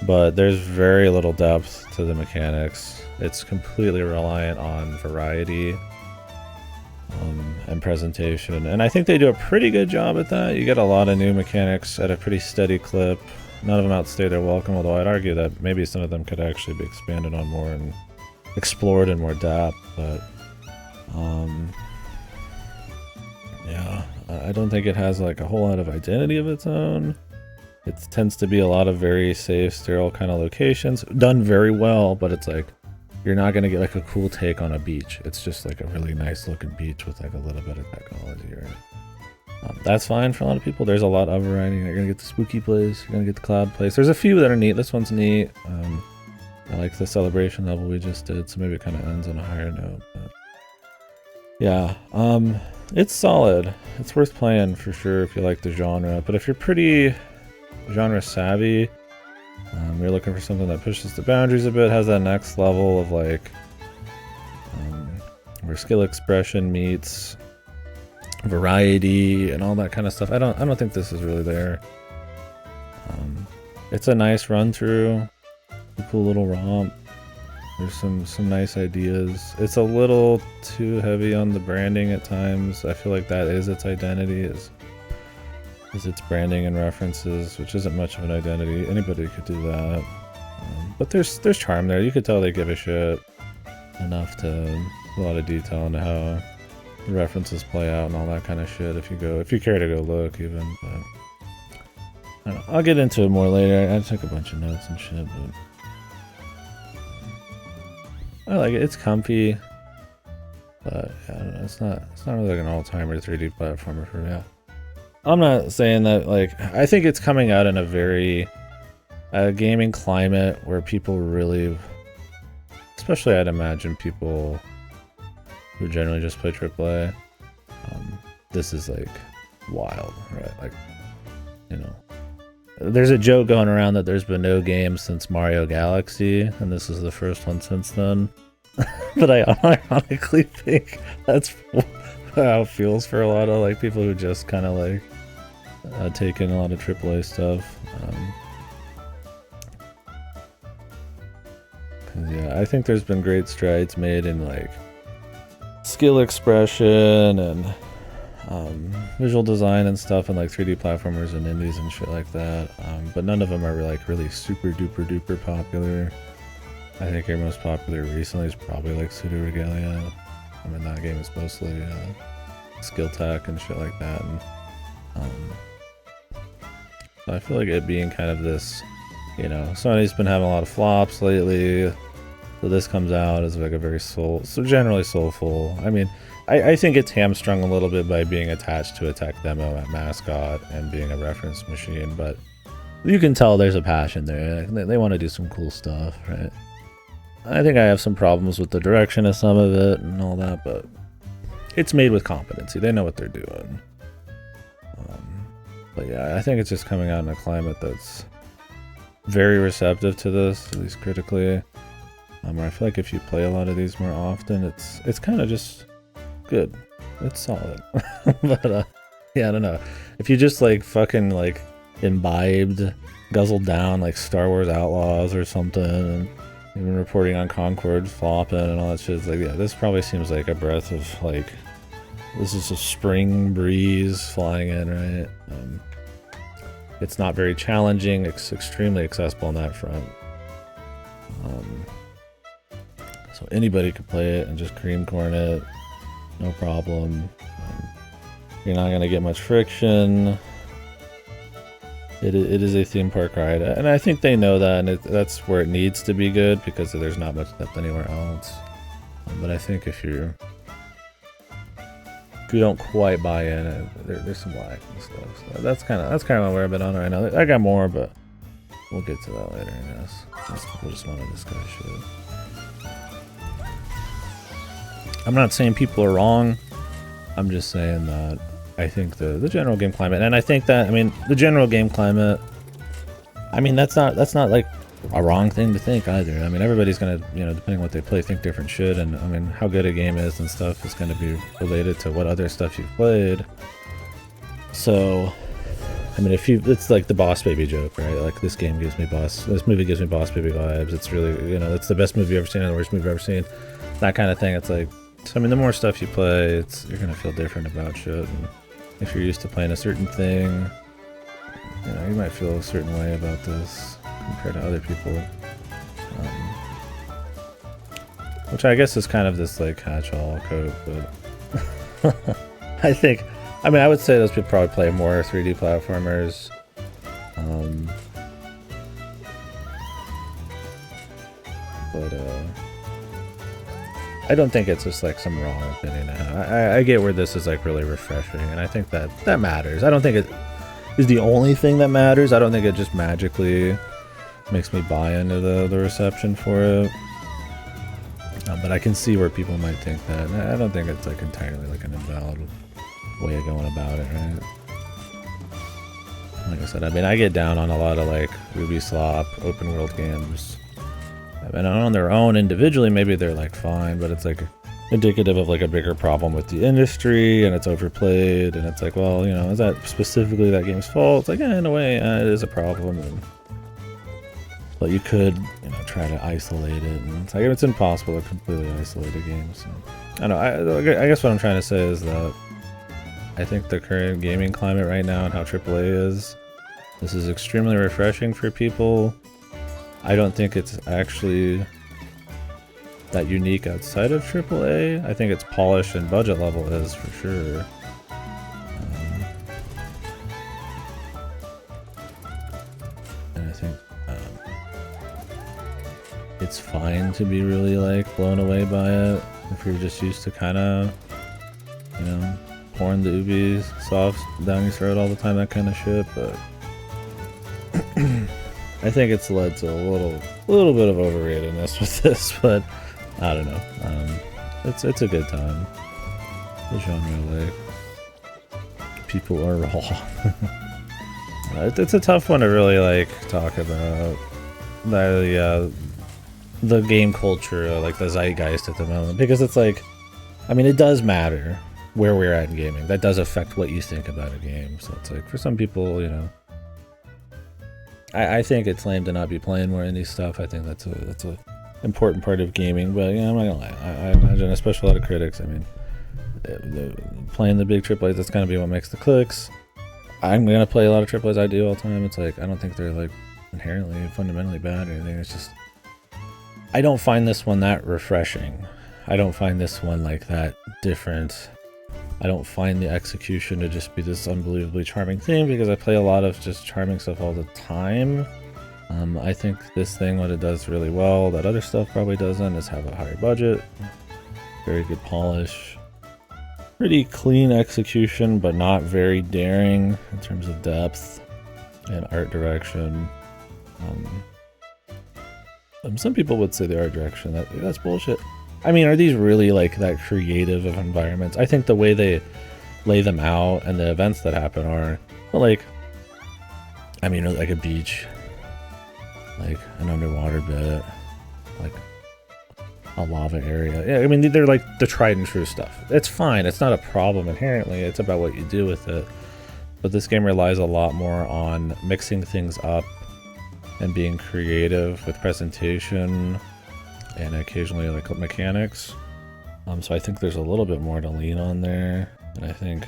But there's very little depth to the mechanics. It's completely reliant on variety and presentation, and I think they do a pretty good job at that. You get a lot of new mechanics at a pretty steady clip. None of them outstay their welcome, although I'd argue that maybe some of them could actually be expanded on more and explored in more depth. But yeah, I don't think it has like a whole lot of identity of its own. It tends to be a lot of very safe, sterile kind of locations, done very well, but it's like you're not going to get like a cool take on a beach. It's just like a really nice looking beach with like a little bit of technology, right? That's fine for a lot of people. There's a lot of variety. You're going to get the spooky place, you're going to get the cloud place. There's a few that are neat. This one's neat. I like the celebration level we just did, so maybe it kind of ends on a higher note. But yeah, it's solid. It's worth playing for sure if you like the genre. But if you're pretty genre savvy, you're looking for something that pushes the boundaries a bit, has that next level of like where skill expression meets variety and all that kind of stuff. I don't think this is really there. It's a nice run through, a cool little romp. There's some nice ideas. It's a little too heavy on the branding at times. I feel like that is its identity, is its branding and references, which isn't much of an identity. Anybody could do that. But there's charm there. You could tell they give a shit enough to a lot of detail into how the references play out and all that kind of shit. If you care to go look, even. But I don't know. I'll get into it more later. I took a bunch of notes and shit, but I like it. It's comfy, but I don't know. It's not really like an all-timer 3D platformer for me. I'm not saying that, like, I think it's coming out in a very gaming climate where people really, especially I'd imagine people who generally just play AAA, this is like wild, right? Like, you know, there's a joke going around that there's been no game since Mario Galaxy, and this is the first one since then. But I ironically think that's how it feels for a lot of like people who just kind of like take in a lot of AAA stuff. Yeah, I think there's been great strides made in like skill expression and visual design and stuff, and like 3D platformers and indies and shit like that. But none of them are like really super duper popular. I think your most popular recently is probably like Pseudo Regalia. I mean, that game is mostly skill tech and shit like that. And so I feel like it being kind of this, you know, Sony's been having a lot of flops lately. So this comes out as like a very generally soulful. I mean, I think it's hamstrung a little bit by being attached to a tech demo at Mascot and being a reference machine, but you can tell there's a passion there. They want to do some cool stuff, right? I think I have some problems with the direction of some of it and all that, but it's made with competency. They know what they're doing. But yeah, I think it's just coming out in a climate that's very receptive to this, at least critically. Where I feel like if you play a lot of these more often, it's kind of just good. It's solid. But yeah, I don't know. If you just like fucking like imbibed, guzzled down like Star Wars Outlaws or something, and even reporting on Concord flopping and all that shit, it's like, yeah, this probably seems like a breath of like, this is a spring breeze flying in, right? It's not very challenging. It's extremely accessible on that front. So anybody could play it and just cream corn it, no problem. You're not gonna get much friction. It is a theme park ride, and I think they know that, and that's where it needs to be good because there's not much depth anywhere else. But I think if you don't quite buy in, there's some lag and stuff. So that's kind of where I've been on right now. I got more, but we'll get to that later, I guess. People just want to discuss shit. I'm not saying people are wrong. I'm just saying that I think the general game climate, and I think that, I mean, the general game climate, I mean, that's not like a wrong thing to think either. I mean, everybody's gonna, you know, depending on what they play, think different shit, and I mean, how good a game is and stuff is gonna be related to what other stuff you've played. So, I mean, it's like the Boss Baby joke, right? Like, this movie gives me Boss Baby vibes. It's really, you know, it's the best movie you've ever seen and the worst movie you've ever seen. That kind of thing. It's like, so, I mean, the more stuff you play, you're gonna feel different about shit. And if you're used to playing a certain thing, you know, you might feel a certain way about this compared to other people. Which I guess is kind of this like catch-all code, but I would say those people probably play more 3D platformers. But I don't think it's just like some wrong opinion. I get where this is like really refreshing, and I think that matters. I don't think it is the only thing that matters. I don't think it just magically makes me buy into the reception for it. But I can see where people might think that. I don't think it's like entirely like an invalid way of going about it, right? Like I said, I mean, I get down on a lot of like Ruby Slop open world games. And on their own individually, maybe they're like fine, but it's like indicative of like a bigger problem with the industry, and it's overplayed, and it's like, well, you know, is that specifically that game's fault? It's like, in a way, it is a problem. But you could, you know, try try to isolate it, and it's like it's impossible to completely isolate a game. So I don't know. I guess what I'm trying to say is that I think the current gaming climate right now and how AAA is, this is extremely refreshing for people. I don't think it's actually that unique outside of AAA. I think its polish and budget level is for sure. And I think it's fine to be really like blown away by it if you're just used to kind of, you know, pouring the Ubi's sauce down your throat all the time, that kind of shit. But I think it's led to a little bit of overratedness with this, but I don't know. It's a good time. The genre, like, people are raw. It's a tough one to really like talk about. The game culture, like the zeitgeist at the moment, because it's like, I mean, it does matter where we're at in gaming. That does affect what you think about a game. So it's like, for some people, you know, I think it's lame to not be playing more indie stuff. I think that's a important part of gaming. But yeah, I'm not gonna lie. I imagine, especially a lot of critics, I mean, playing the big AAAs, that's gonna be what makes the clicks. I'm gonna play a lot of AAAs. I do all the time. It's like, I don't think they're like inherently fundamentally bad or anything. It's just, I don't find this one that refreshing. I don't find this one like that different. I don't find the execution to just be this unbelievably charming thing, because I play a lot of just charming stuff all the time. I think this thing, what it does really well, that other stuff probably doesn't, is have a higher budget, very good polish, pretty clean execution, but not very daring in terms of depth and art direction. Some people would say the art direction, that's bullshit. I mean, are these really like that creative of environments? I think the way they lay them out and the events that happen are, well, like, I mean, like a beach, like an underwater bit, like a lava area. Yeah, I mean, they're like the tried and true stuff. It's fine. It's not a problem inherently. It's about what you do with it. But this game relies a lot more on mixing things up and being creative with presentation and occasionally like mechanics. So I think there's a little bit more to lean on there, and I think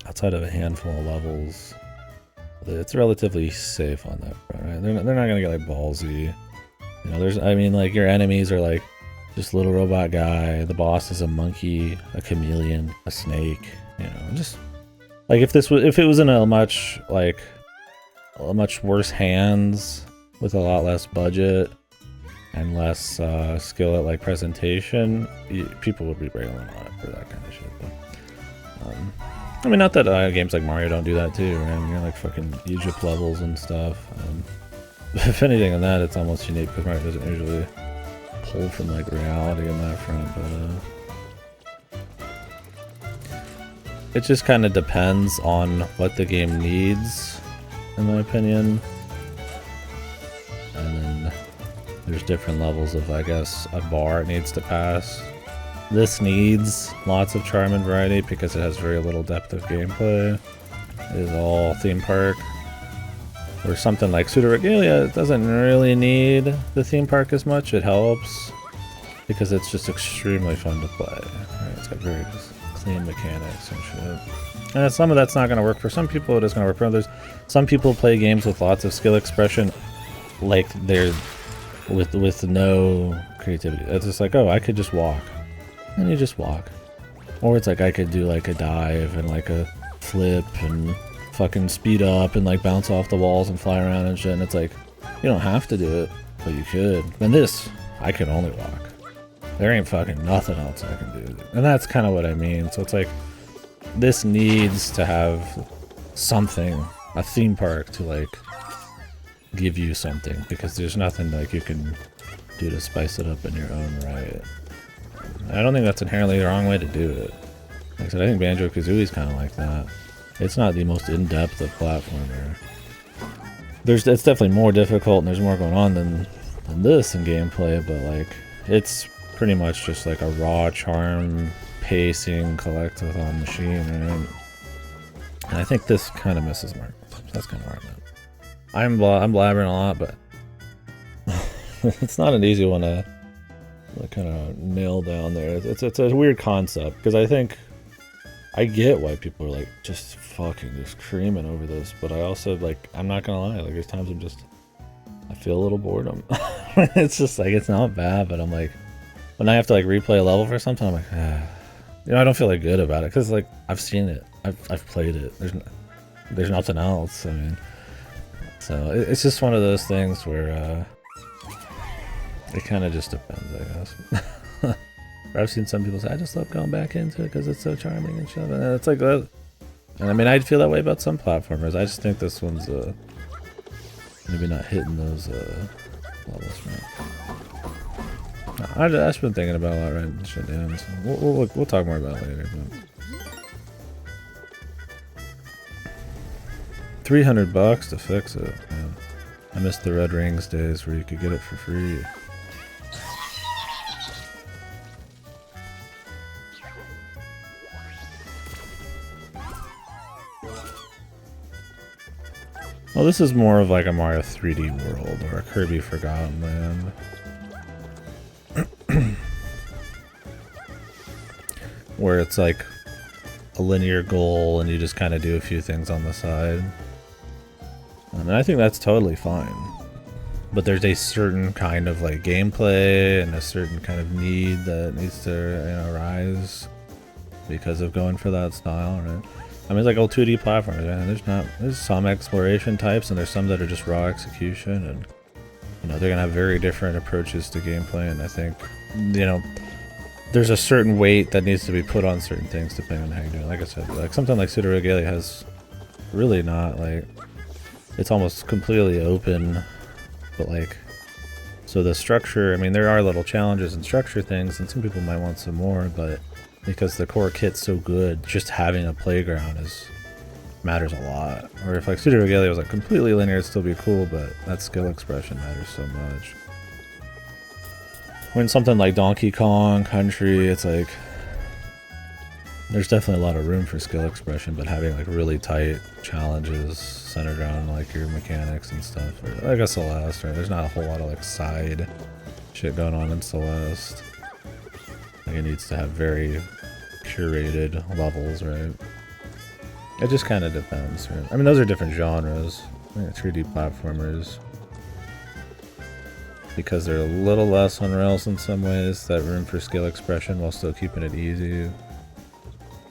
outside of a handful of levels, it's relatively safe on that front, right? They're not gonna get like ballsy. You know, I mean, like, your enemies are like just little robot guy. The boss is a monkey, a chameleon, a snake. You know, just like if it was in a much worse hands with a lot less budget and less skill at like presentation, people would be railing on it for that kind of shit. But, I mean, not that games like Mario don't do that too, right? I mean, you're like fucking Egypt levels and stuff. If anything on that, it's almost unique because Mario doesn't usually pull from like reality on that front, but it just kind of depends on what the game needs, in my opinion. And then there's different levels of, I guess, a bar it needs to pass. This needs lots of charm and variety because it has very little depth of gameplay. It is all theme park. Or something like Pseudo Regalia, it doesn't really need the theme park as much. It helps because it's just extremely fun to play. Right? It's got very clean mechanics and shit. And some of that's not going to work for some people. It is going to work for others. Some people play games with lots of skill expression, like they're with no creativity. It's just like, oh, I could just walk, and you just walk. Or it's like I could do like a dive and like a flip and fucking speed up and like bounce off the walls and fly around and shit. And it's like, you don't have to do it, but you could. And this, I can only walk. There ain't fucking nothing else I can do. And that's kind of what I mean. So it's like, this needs to have something, a theme park to like give you something, because there's nothing like you can do to spice it up in your own right. I don't think that's inherently the wrong way to do it. Like I said, I think Banjo-Kazooie is kind of like that. It's not the most in-depth of platformer. It's definitely more difficult and there's more going on than this in gameplay, but like it's pretty much just like a raw charm, pacing, collectathon machine, right? And I think this kind of misses mark. That's kind of where I'm at. I'm blabbering a lot, but it's not an easy one to kind of nail down there. It's a weird concept because I think I get why people are like just fucking just creaming over this, but I also like I'm not gonna lie, like there's times I feel a little boredom. It's just like it's not bad, but I'm like when I have to like replay a level for something, I'm like, you know, I don't feel like good about it because like I've seen it, I've played it. There's nothing else. I mean, so it's just one of those things where it kind of just depends, I guess. I've seen some people say, I just love going back into it because it's so charming and shit. And it's like that. And I mean, I'd feel that way about some platformers. I just think this one's maybe not hitting those levels, man. I've just been thinking about a lot writing shit down. So we'll talk more about it later. But $300 to fix it. Man. I missed the Red Rings days where you could get it for free. Well, this is more of like a Mario 3D World or a Kirby Forgotten Land. Where it's like a linear goal and you just kind of do a few things on the side. And I think that's totally fine. But there's a certain kind of like gameplay and a certain kind of need that needs to, you know, rise because of going for that style, right? I mean, it's like old 2D platformers, man. There's some exploration types and there's some that are just raw execution, and you know, they're gonna have very different approaches to gameplay, and I think, you know, there's a certain weight that needs to be put on certain things depending on how you're doing. Like I said, like something like Pseudo Regalia has really not like, it's almost completely open, but like, so the structure, I mean, there are little challenges and structure things, and some people might want some more, but because the core kit's so good, just having a playground matters a lot. Or if like Pseudo Regalia was like completely linear, it'd still be cool, but that skill expression matters so much. When something like Donkey Kong Country, it's like there's definitely a lot of room for skill expression, but having like really tight challenges centered around like your mechanics and stuff. Or like a Celeste, right? There's not a whole lot of like side shit going on in Celeste. Like it needs to have very curated levels, right? It just kind of depends, right? I mean, those are different genres. Like 3D platformers, because they're a little less on rails in some ways, that room for skill expression while still keeping it easy.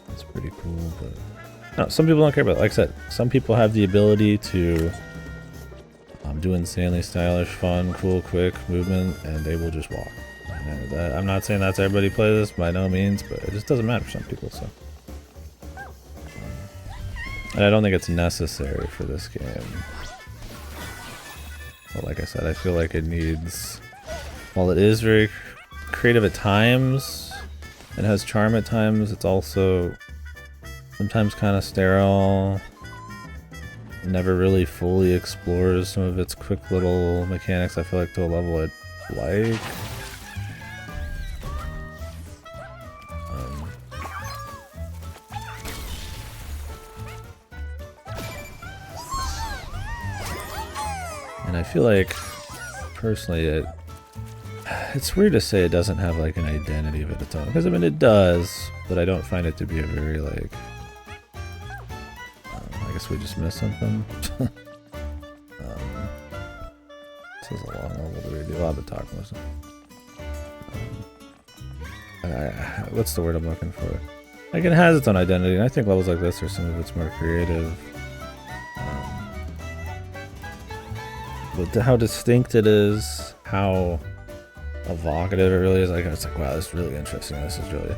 That's pretty cool, but no, some people don't care about it. Like I said, some people have the ability to do insanely stylish, fun, cool, quick movement, and they will just walk. I'm not saying that's everybody plays this by no means, but it just doesn't matter for some people. So, and I don't think it's necessary for this game. But like I said, I feel like it needs, while it is very creative at times and has charm at times, it's also sometimes kind of sterile. Never really fully explores some of its quick little mechanics, I feel like, to a level I'd like. And I feel like, personally, it's weird to say it doesn't have like an identity of its own, because I mean it does, but I don't find it to be a very like, I guess we just missed something. This is a long level to redo. I'll have to talk most of it. What's the word I'm looking for? Like, it has its own identity, and I think levels like this are some of its more creative. But how distinct it is, how evocative it really is. Like, it's like, wow, this is really interesting. This is really,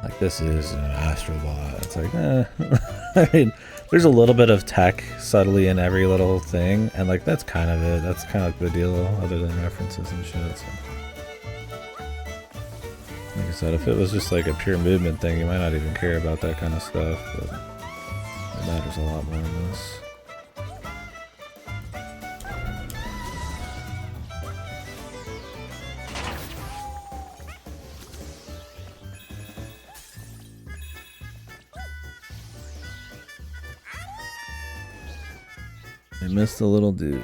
like, this is an Astrobot. It's like, I mean, there's a little bit of tech subtly in every little thing, and like, that's kind of it. That's kind of like the deal, other than references and shit. So. Like I said, if it was just like a pure movement thing, you might not even care about that kind of stuff, but it matters a lot more than this. I missed the little dude.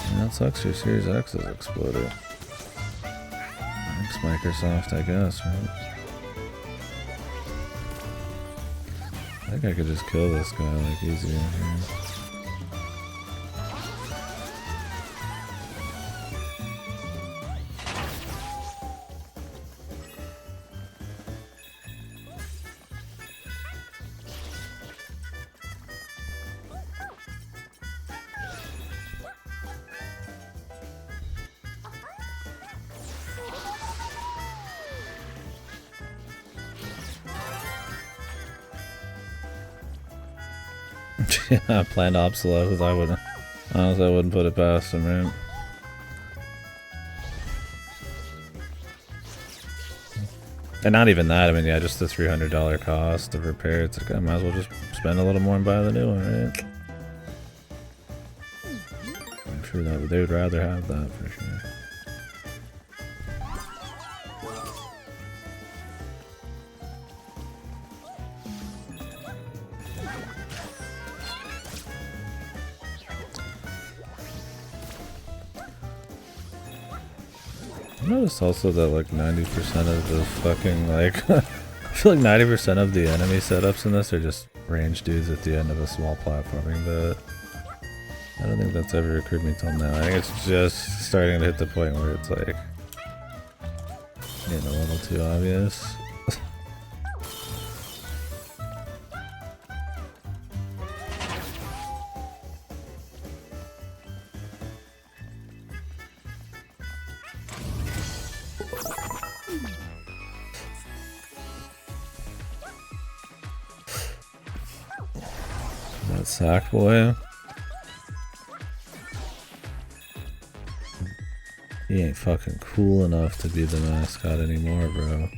And that sucks, your Series X has exploded. Thanks, Microsoft, I guess, right? I think I could just kill this guy like easy in here. Yeah, planned obsolescence. I wouldn't. Honestly, I wouldn't put it past him, right? And not even that. I mean, yeah, just the $300 cost of repair. It's like I might as well just spend a little more and buy the new one, right? I'm sure that they would rather have that for sure. I noticed also that like 90% of the fucking like I feel like 90% of the enemy setups in this are just range dudes at the end of a small platforming, but I don't think that's ever occurred to me till now. I think it's just starting to hit the point where it's like getting a little too obvious. That sack boy. He ain't fucking cool enough to be the mascot anymore, bro.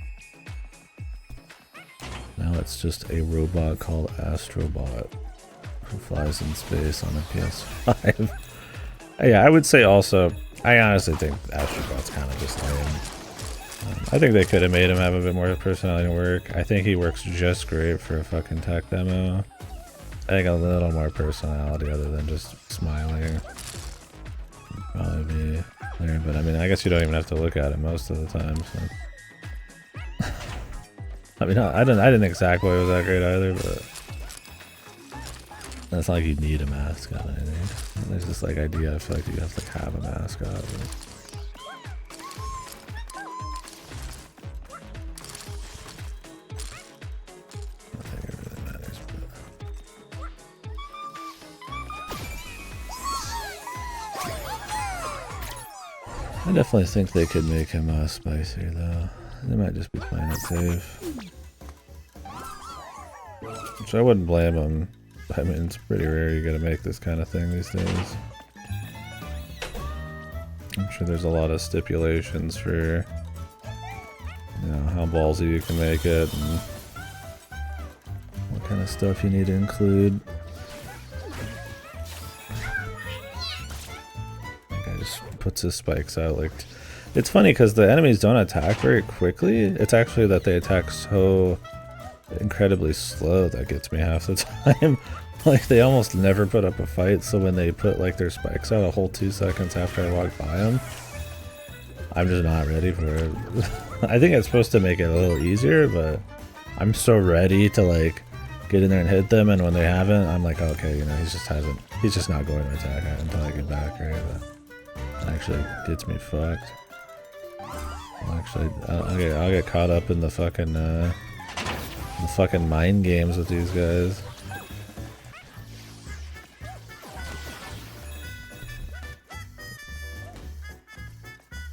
Now it's just a robot called Astrobot who flies in space on a PS5. Yeah, I would say also, I honestly think Astrobot's kind of just lame. I think they could have made him have a bit more personality and work. I think he works just great for a fucking tech demo. I think a little more personality other than just smiling would probably be there, but I mean, I guess you don't even have to look at it most of the time, so. I mean, I didn't think Sackboy was that great either, but it's not like you need a mascot or anything. There's this like idea, I feel like you have to like have a mascot. But I definitely think they could make him spicier though. They might just be playing it safe. Which I wouldn't blame them. I mean, it's pretty rare you gotta make this kind of thing these days. I'm sure there's a lot of stipulations for, you know, how ballsy you can make it and what kind of stuff you need to include. Puts his spikes out like it's funny because the enemies don't attack very quickly. It's actually that they attack so incredibly slow that gets me half the time. Like they almost never put up a fight, so when they put like their spikes out a whole 2 seconds after I walk by them, I'm just not ready for it. I think it's supposed to make it a little easier, but I'm so ready to like get in there and hit them, and when they haven't, I'm like, okay, you know, he's just not going to attack until I get back, right? But actually gets me fucked. Actually, I'll get caught up in the fucking mind games with these guys.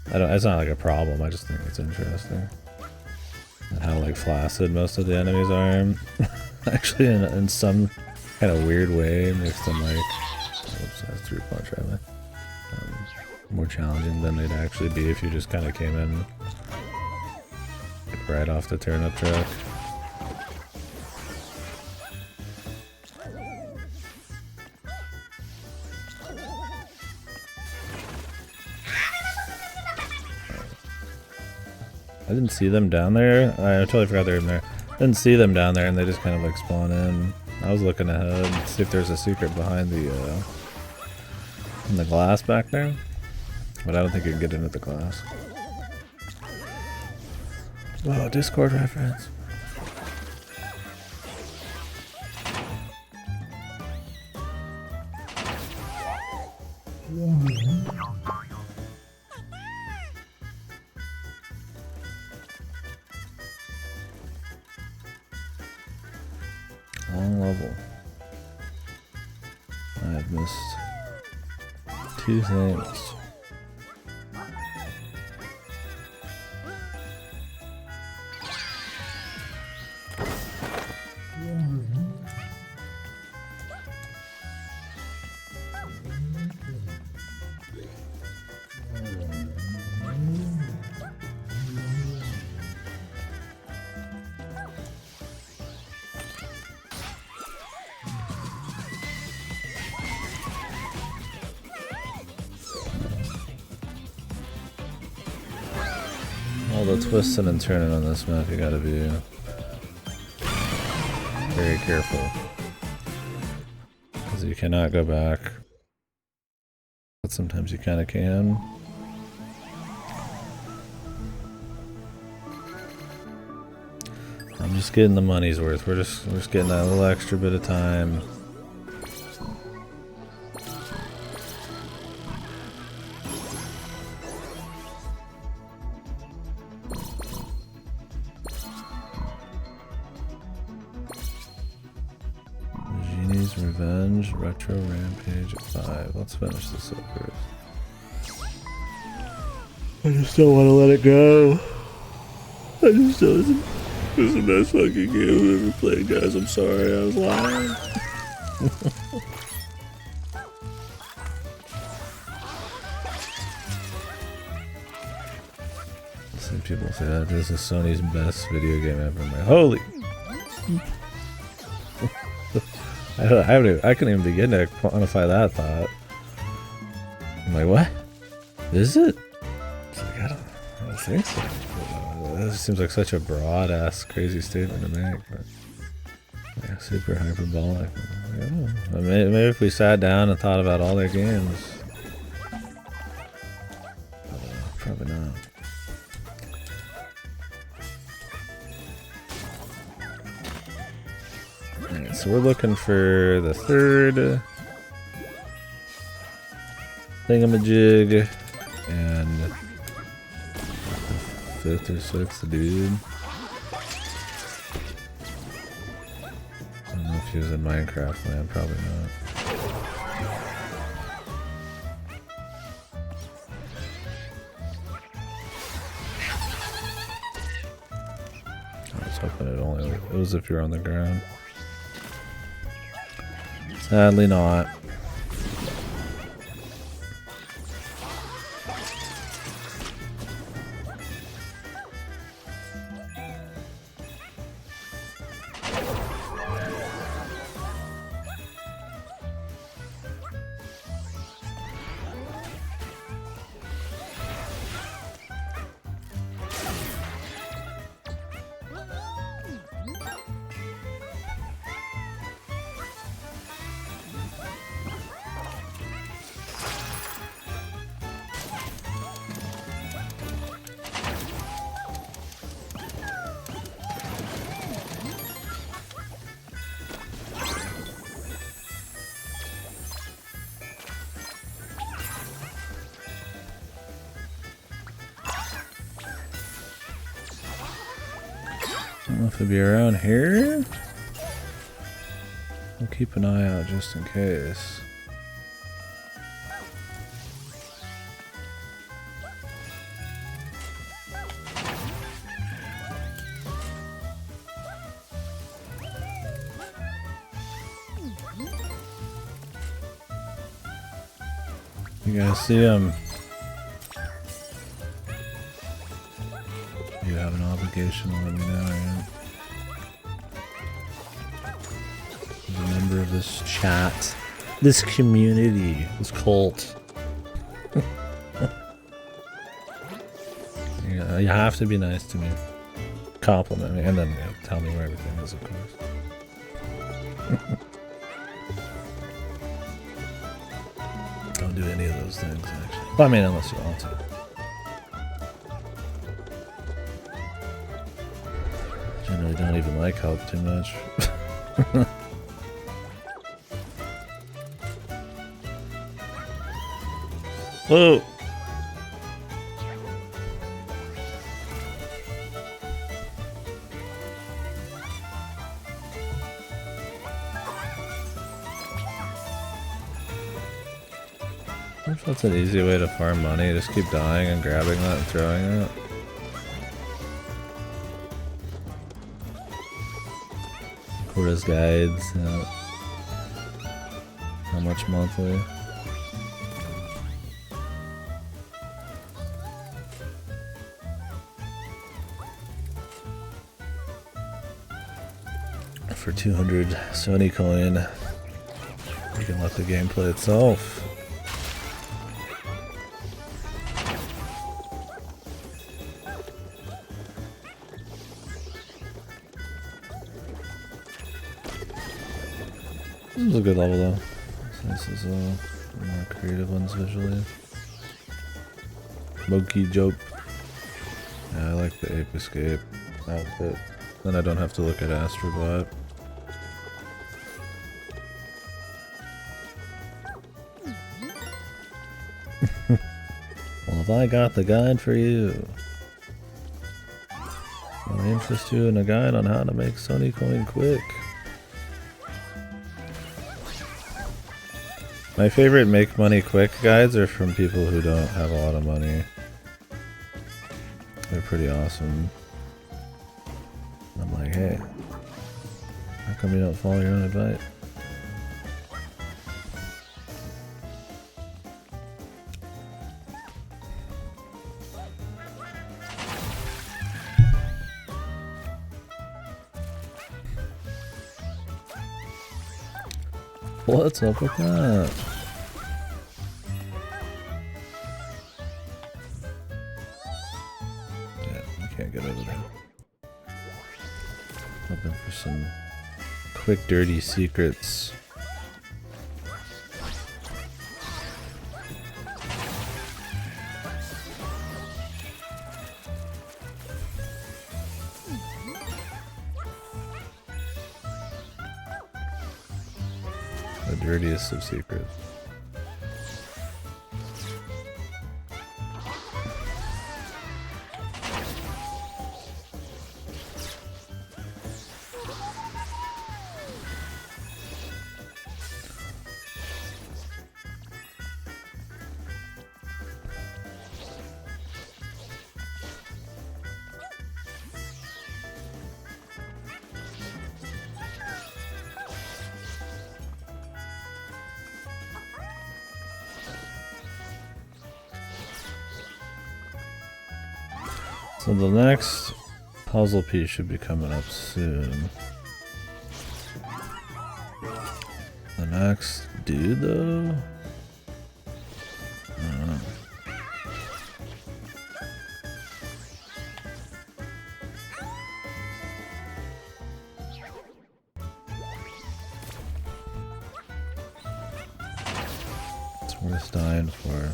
It's not like a problem. I just think it's interesting and how like flaccid most of the enemies are. Actually, in some kind of weird way, makes them like, oops, that's 3-punch right there. More challenging than they'd actually be if you just kind of came in right off the turnip track. I didn't see them down there. I totally forgot they were in there. Didn't see them down there and they just kind of like spawn in. I was looking ahead to see if there's a secret behind the in the glass back there. But I don't think you can get into the glass. Oh, Discord reference. Long level. I have missed 2 things. All the twisting and turning on this map, you gotta be very careful. Because you cannot go back. But sometimes you kinda can. I'm just getting the money's worth. We're just getting that little extra bit of time. Revenge, Retro Rampage at 5. Let's finish this up first. I just don't want to let it go. I just don't. It was the best fucking game I've ever played, guys. I'm sorry, I was lying. Some people say that this is Sony's best video game ever. I'm like, holy. I couldn't even begin to quantify that thought. I'm like, what? Is it? It's like, I don't think so. That just seems like such a broad-ass crazy statement to make. But yeah, super hyperbolic. Yeah. Maybe if we sat down and thought about all their games. Probably not. Alright, so we're looking for the 3rd thingamajig and the 5th or 6th dude. I don't know if he was in Minecraft land, probably not. I was hoping it was if you're on the ground. Sadly not. I don't know if it'll be around here. We'll keep an eye out just in case. You guys see him? You have an obligation to let me know, right? As a member of this chat, this community, this cult. You have to be nice to me. compliment me and then tell me where everything is, of course. Don't do any of those things, actually. Well, I mean, unless you want to. Generally don't even like help too much. Whoa! I wonder if that's an easy way to farm money. Just keep dying and grabbing that and throwing it. Quarters guides. How much monthly? For 200 Sony coin, you can let the game play itself. This is a good level though. This is one of the more creative ones visually. Monkey Joke. Yeah, I like the Ape Escape outfit. Then I don't have to look at Astrobot. Well, if I got the guide for you, I interest you in a guide on how to make Sony coin quick. My favorite make money quick guides are from people who don't have a lot of money. They're pretty awesome. I'm like, hey, how come you don't follow your own advice? What's up with that? Yeah, you can't get over there. Hoping for some quick, dirty secrets. The dirtiest of secrets. So the next puzzle piece should be coming up soon. The next dude though? I don't know. It's worth dying for.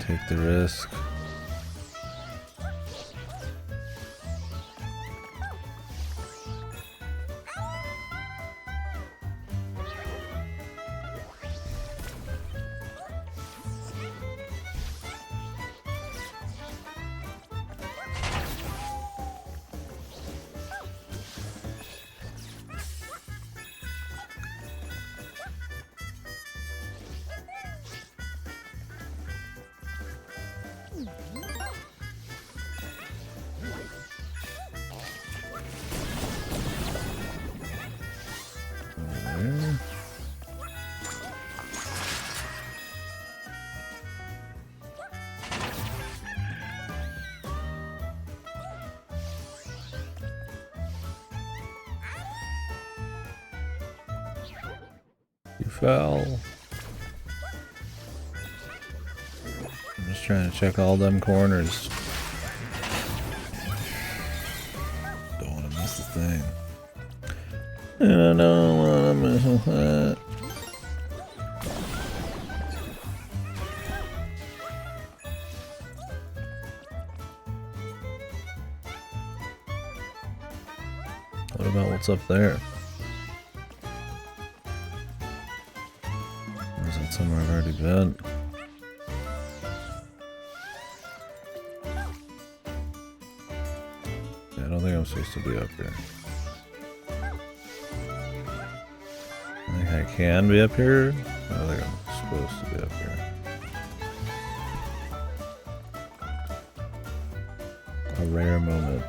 Take the risk. You fell. I'm just trying to check all them corners. I don't want to mess with that. What about what's up there? Or is that somewhere I've already been? Yeah, I don't think I'm supposed to be up here. I think I can be up here. I don't think I'm supposed to be up here. A rare moment.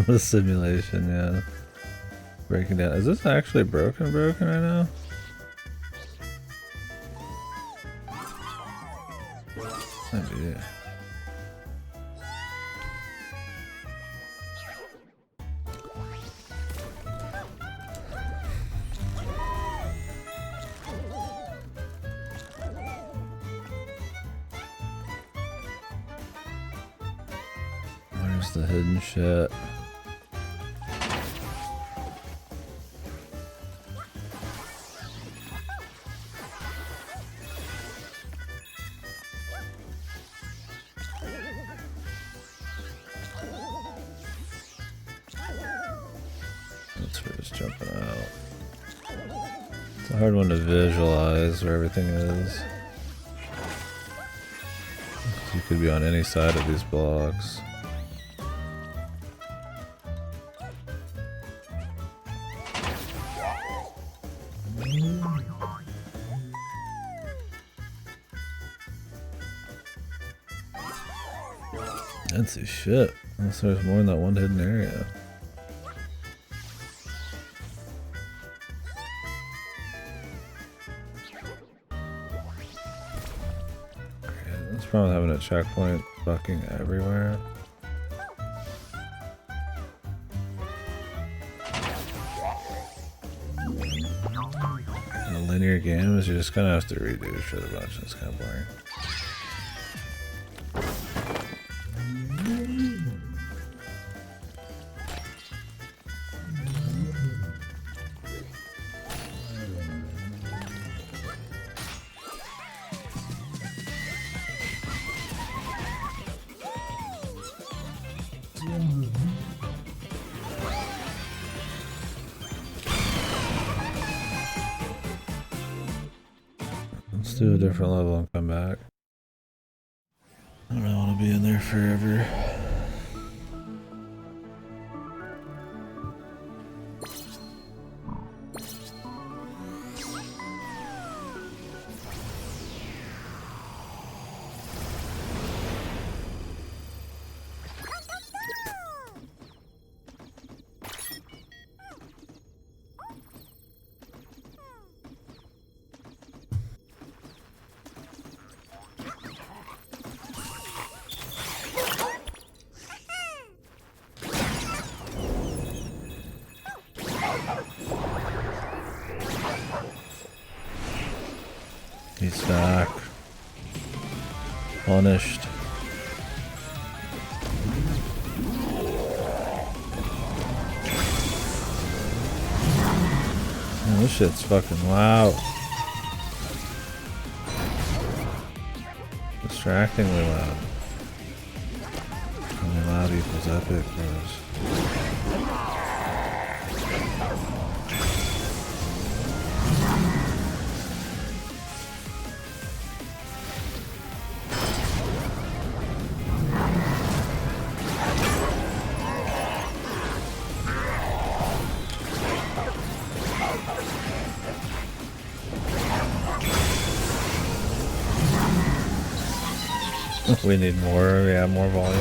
The simulation, yeah. Breaking down. Is this actually broken right now? Maybe, yeah. Where's the hidden shit? That's for just jumping out. It's a hard one to visualize where everything is. You could be on any side of these blocks. That's a shit. Unless there's more in that one hidden area. That's probably having a checkpoint fucking everywhere. In a linear game is you just kind of have to redo shit a bunch. It's kind of boring. Let's do a different level and come back. I don't really want to be in there forever. He's back. Punished. Man, this shit's fucking loud. Distractingly loud. Only loud equals epic, bros. We need more, yeah, more volume.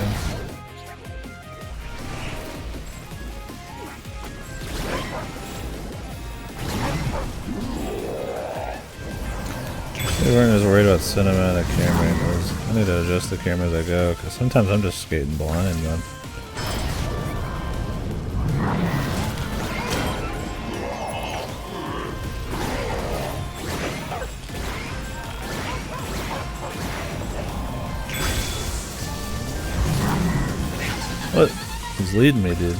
We weren't as worried about cinematic camera angles. I need to adjust the camera as I go, because sometimes I'm just skating blind, man. What? He's leading me, dude.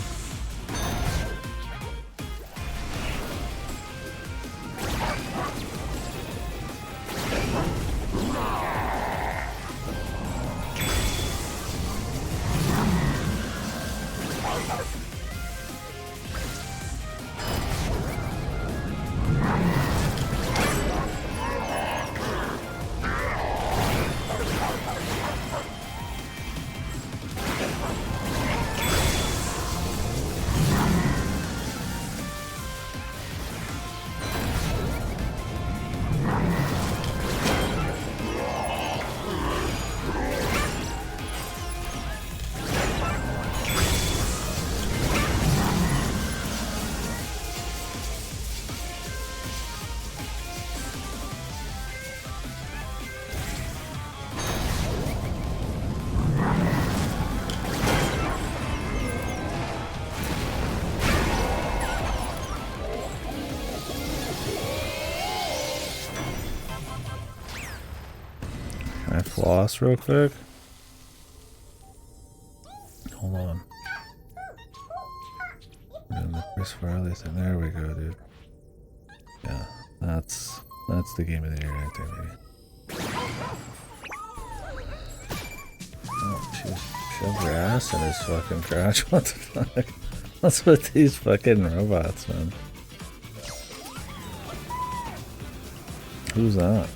Can I floss real quick? Hold on. And the Chris Farley thing. There we go, dude. Yeah, that's the game of the year right there, baby. Oh, jeez. Shove your ass in his fucking crotch. What the fuck? What's with these fucking robots, man? Who's that?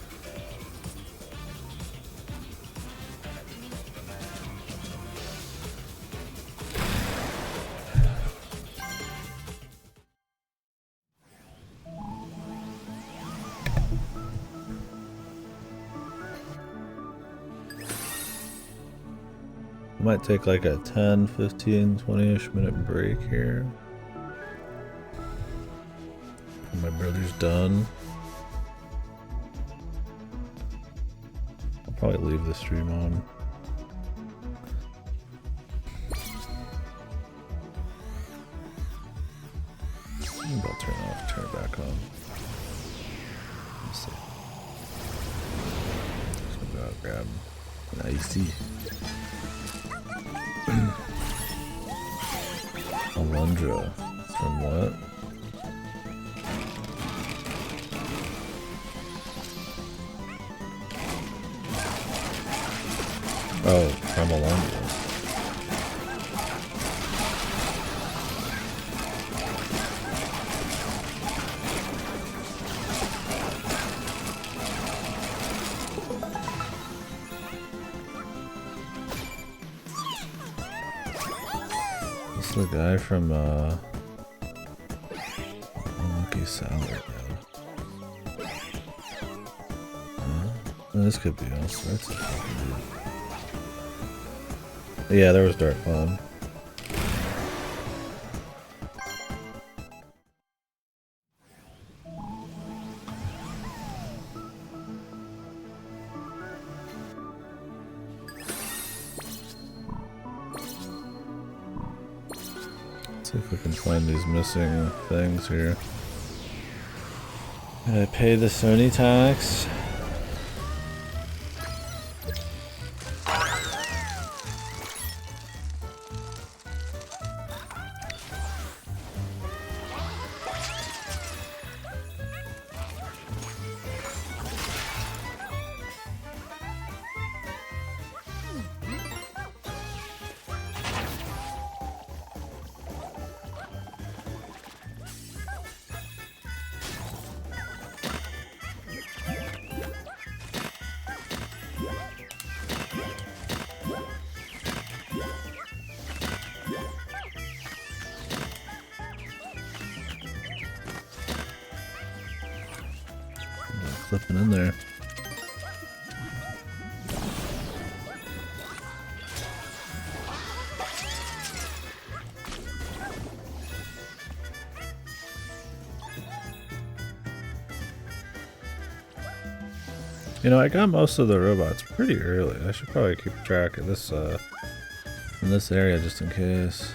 Might take like a 10, 15, 20-ish minute break here. My brother's done. I'll probably leave the stream on. Maybe I'll turn it off, turn it back on. Let's see. Just gonna go out, grab an icy. Alundra. From what? Oh, from Alundra. The guy from Monkey Salad, this could be all sorts of fucking dude. Yeah, there was Dark Cloud. See if we can find these missing things here. Did I pay the Sony tax? Slipping in there. You know, I got most of the robots pretty early. I should probably keep track of this in this area just in case.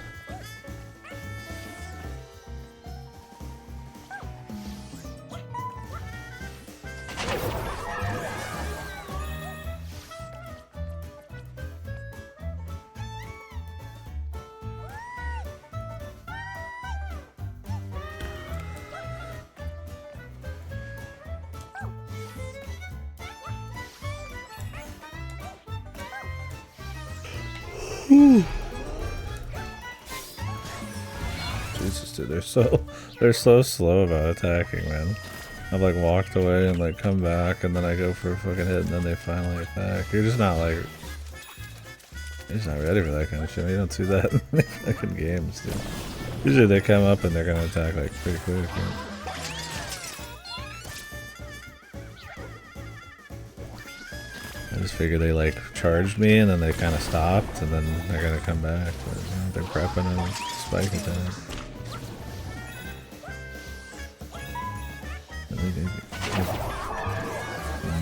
Jesus, dude, they're so slow about attacking, man. I've like walked away and like come back, and then I go for a fucking hit, and then they finally attack. You're just not like, you're just not ready for that kind of shit. You don't do that in fucking games, dude. Usually they come up and they're gonna attack like pretty quick. Yeah. I just figured they like charged me and then they kind of stopped and then they're gonna come back. But, you know, they're prepping a spike attack.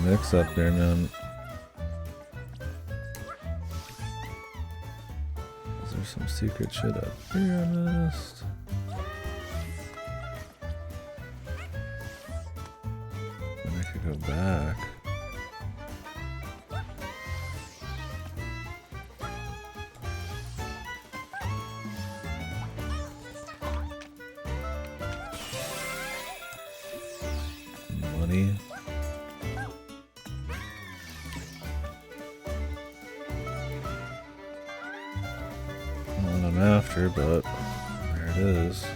Mix up there, man. Is there some secret shit up here I missed? And I could go back. Money. Not what I'm after, but there it is.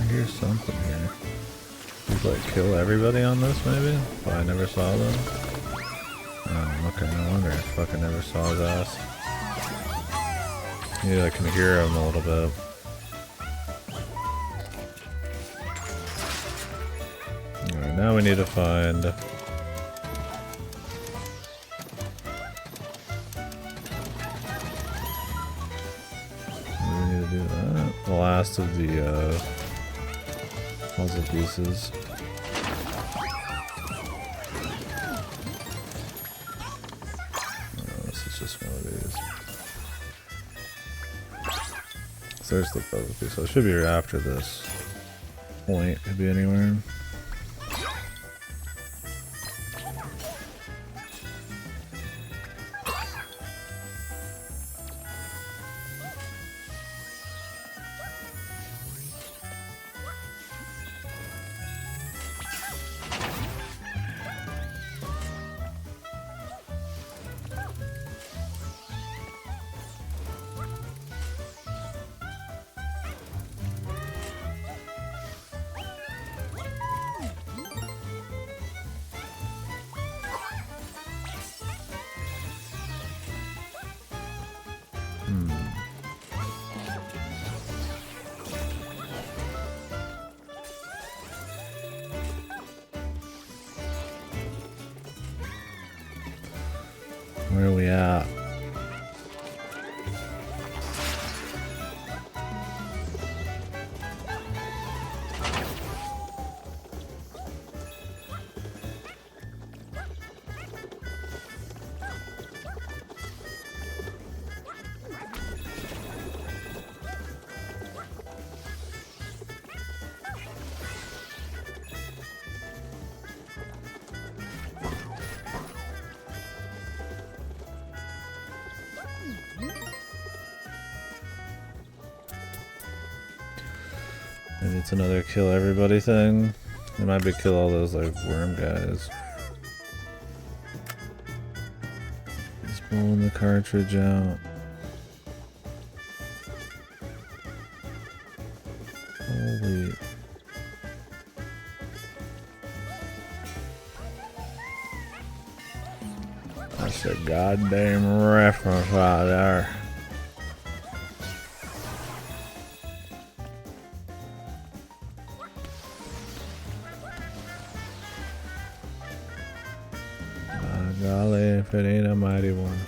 Here's something here. Just like kill everybody on this maybe? But I never saw them. Oh, okay, no wonder I fucking never saw his ass. Maybe I can hear him a little bit. Alright, now we need to find... we need to do that. The last of the puzzle pieces. Oh, this is just one of these. So there's the puzzle piece. So it should be right after this point. Could be anywhere. Where are we at? Maybe it's another kill everybody thing. It might be kill all those like worm guys. Pulling the cartridge out. Holy. That's a goddamn reference right there. By golly, if it ain't a mighty one.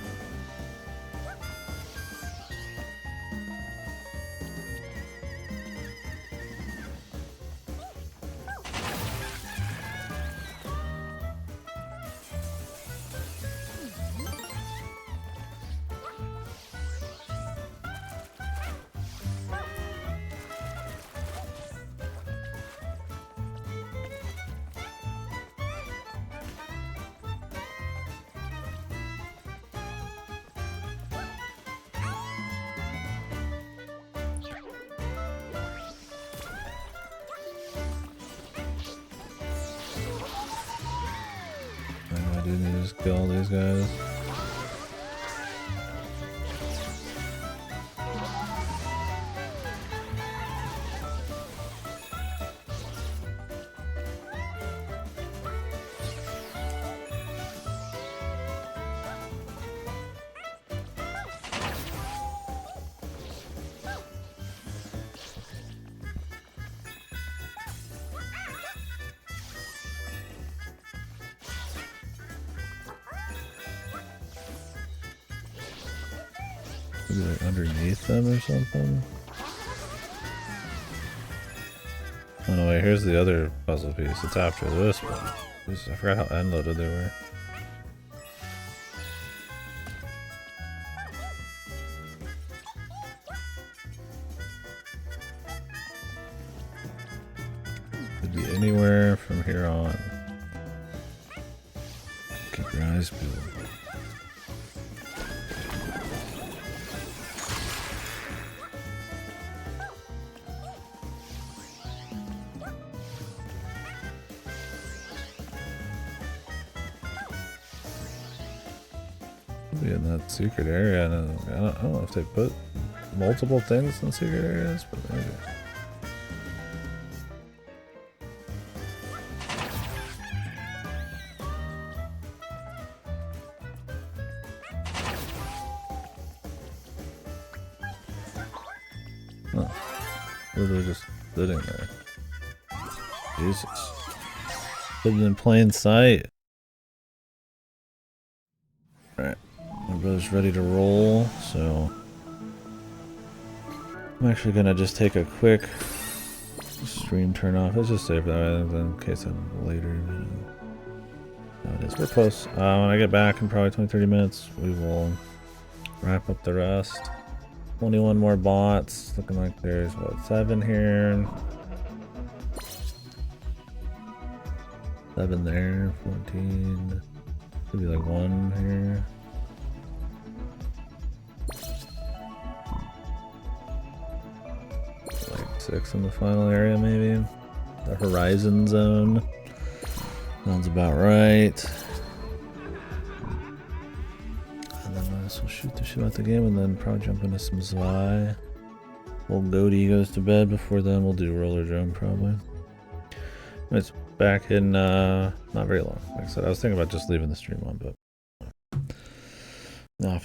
I do need to just kill all these guys. Maybe like underneath them or something? Oh no, wait, here's the other puzzle piece. It's after this one. Jesus, I forgot how end-loaded they were. Could be anywhere from here on. Keep your eyes peeled. In that secret area, and I don't know if they put multiple things in secret areas, but maybe. Oh, literally just sitting there. Jesus. Hidden in plain sight. Alright. My brother's ready to roll, so I'm actually gonna just take a quick stream turn off. Let's just save that in case I'm later. It is. We're close. When I get back in probably 20-30 minutes, we will wrap up the rest. 21 more bots. Looking like there's what, 7 here. 7 there, 14. Could be like 1 here. Like 6 in the final area, maybe. The horizon zone. Sounds about right. And then we'll shoot the shit out the game and then probably jump into some Zwei. Old Goaty goes to bed. Before then, we'll do Roller Drum probably. It's back in not very long. Like I said, I was thinking about just leaving the stream on, but off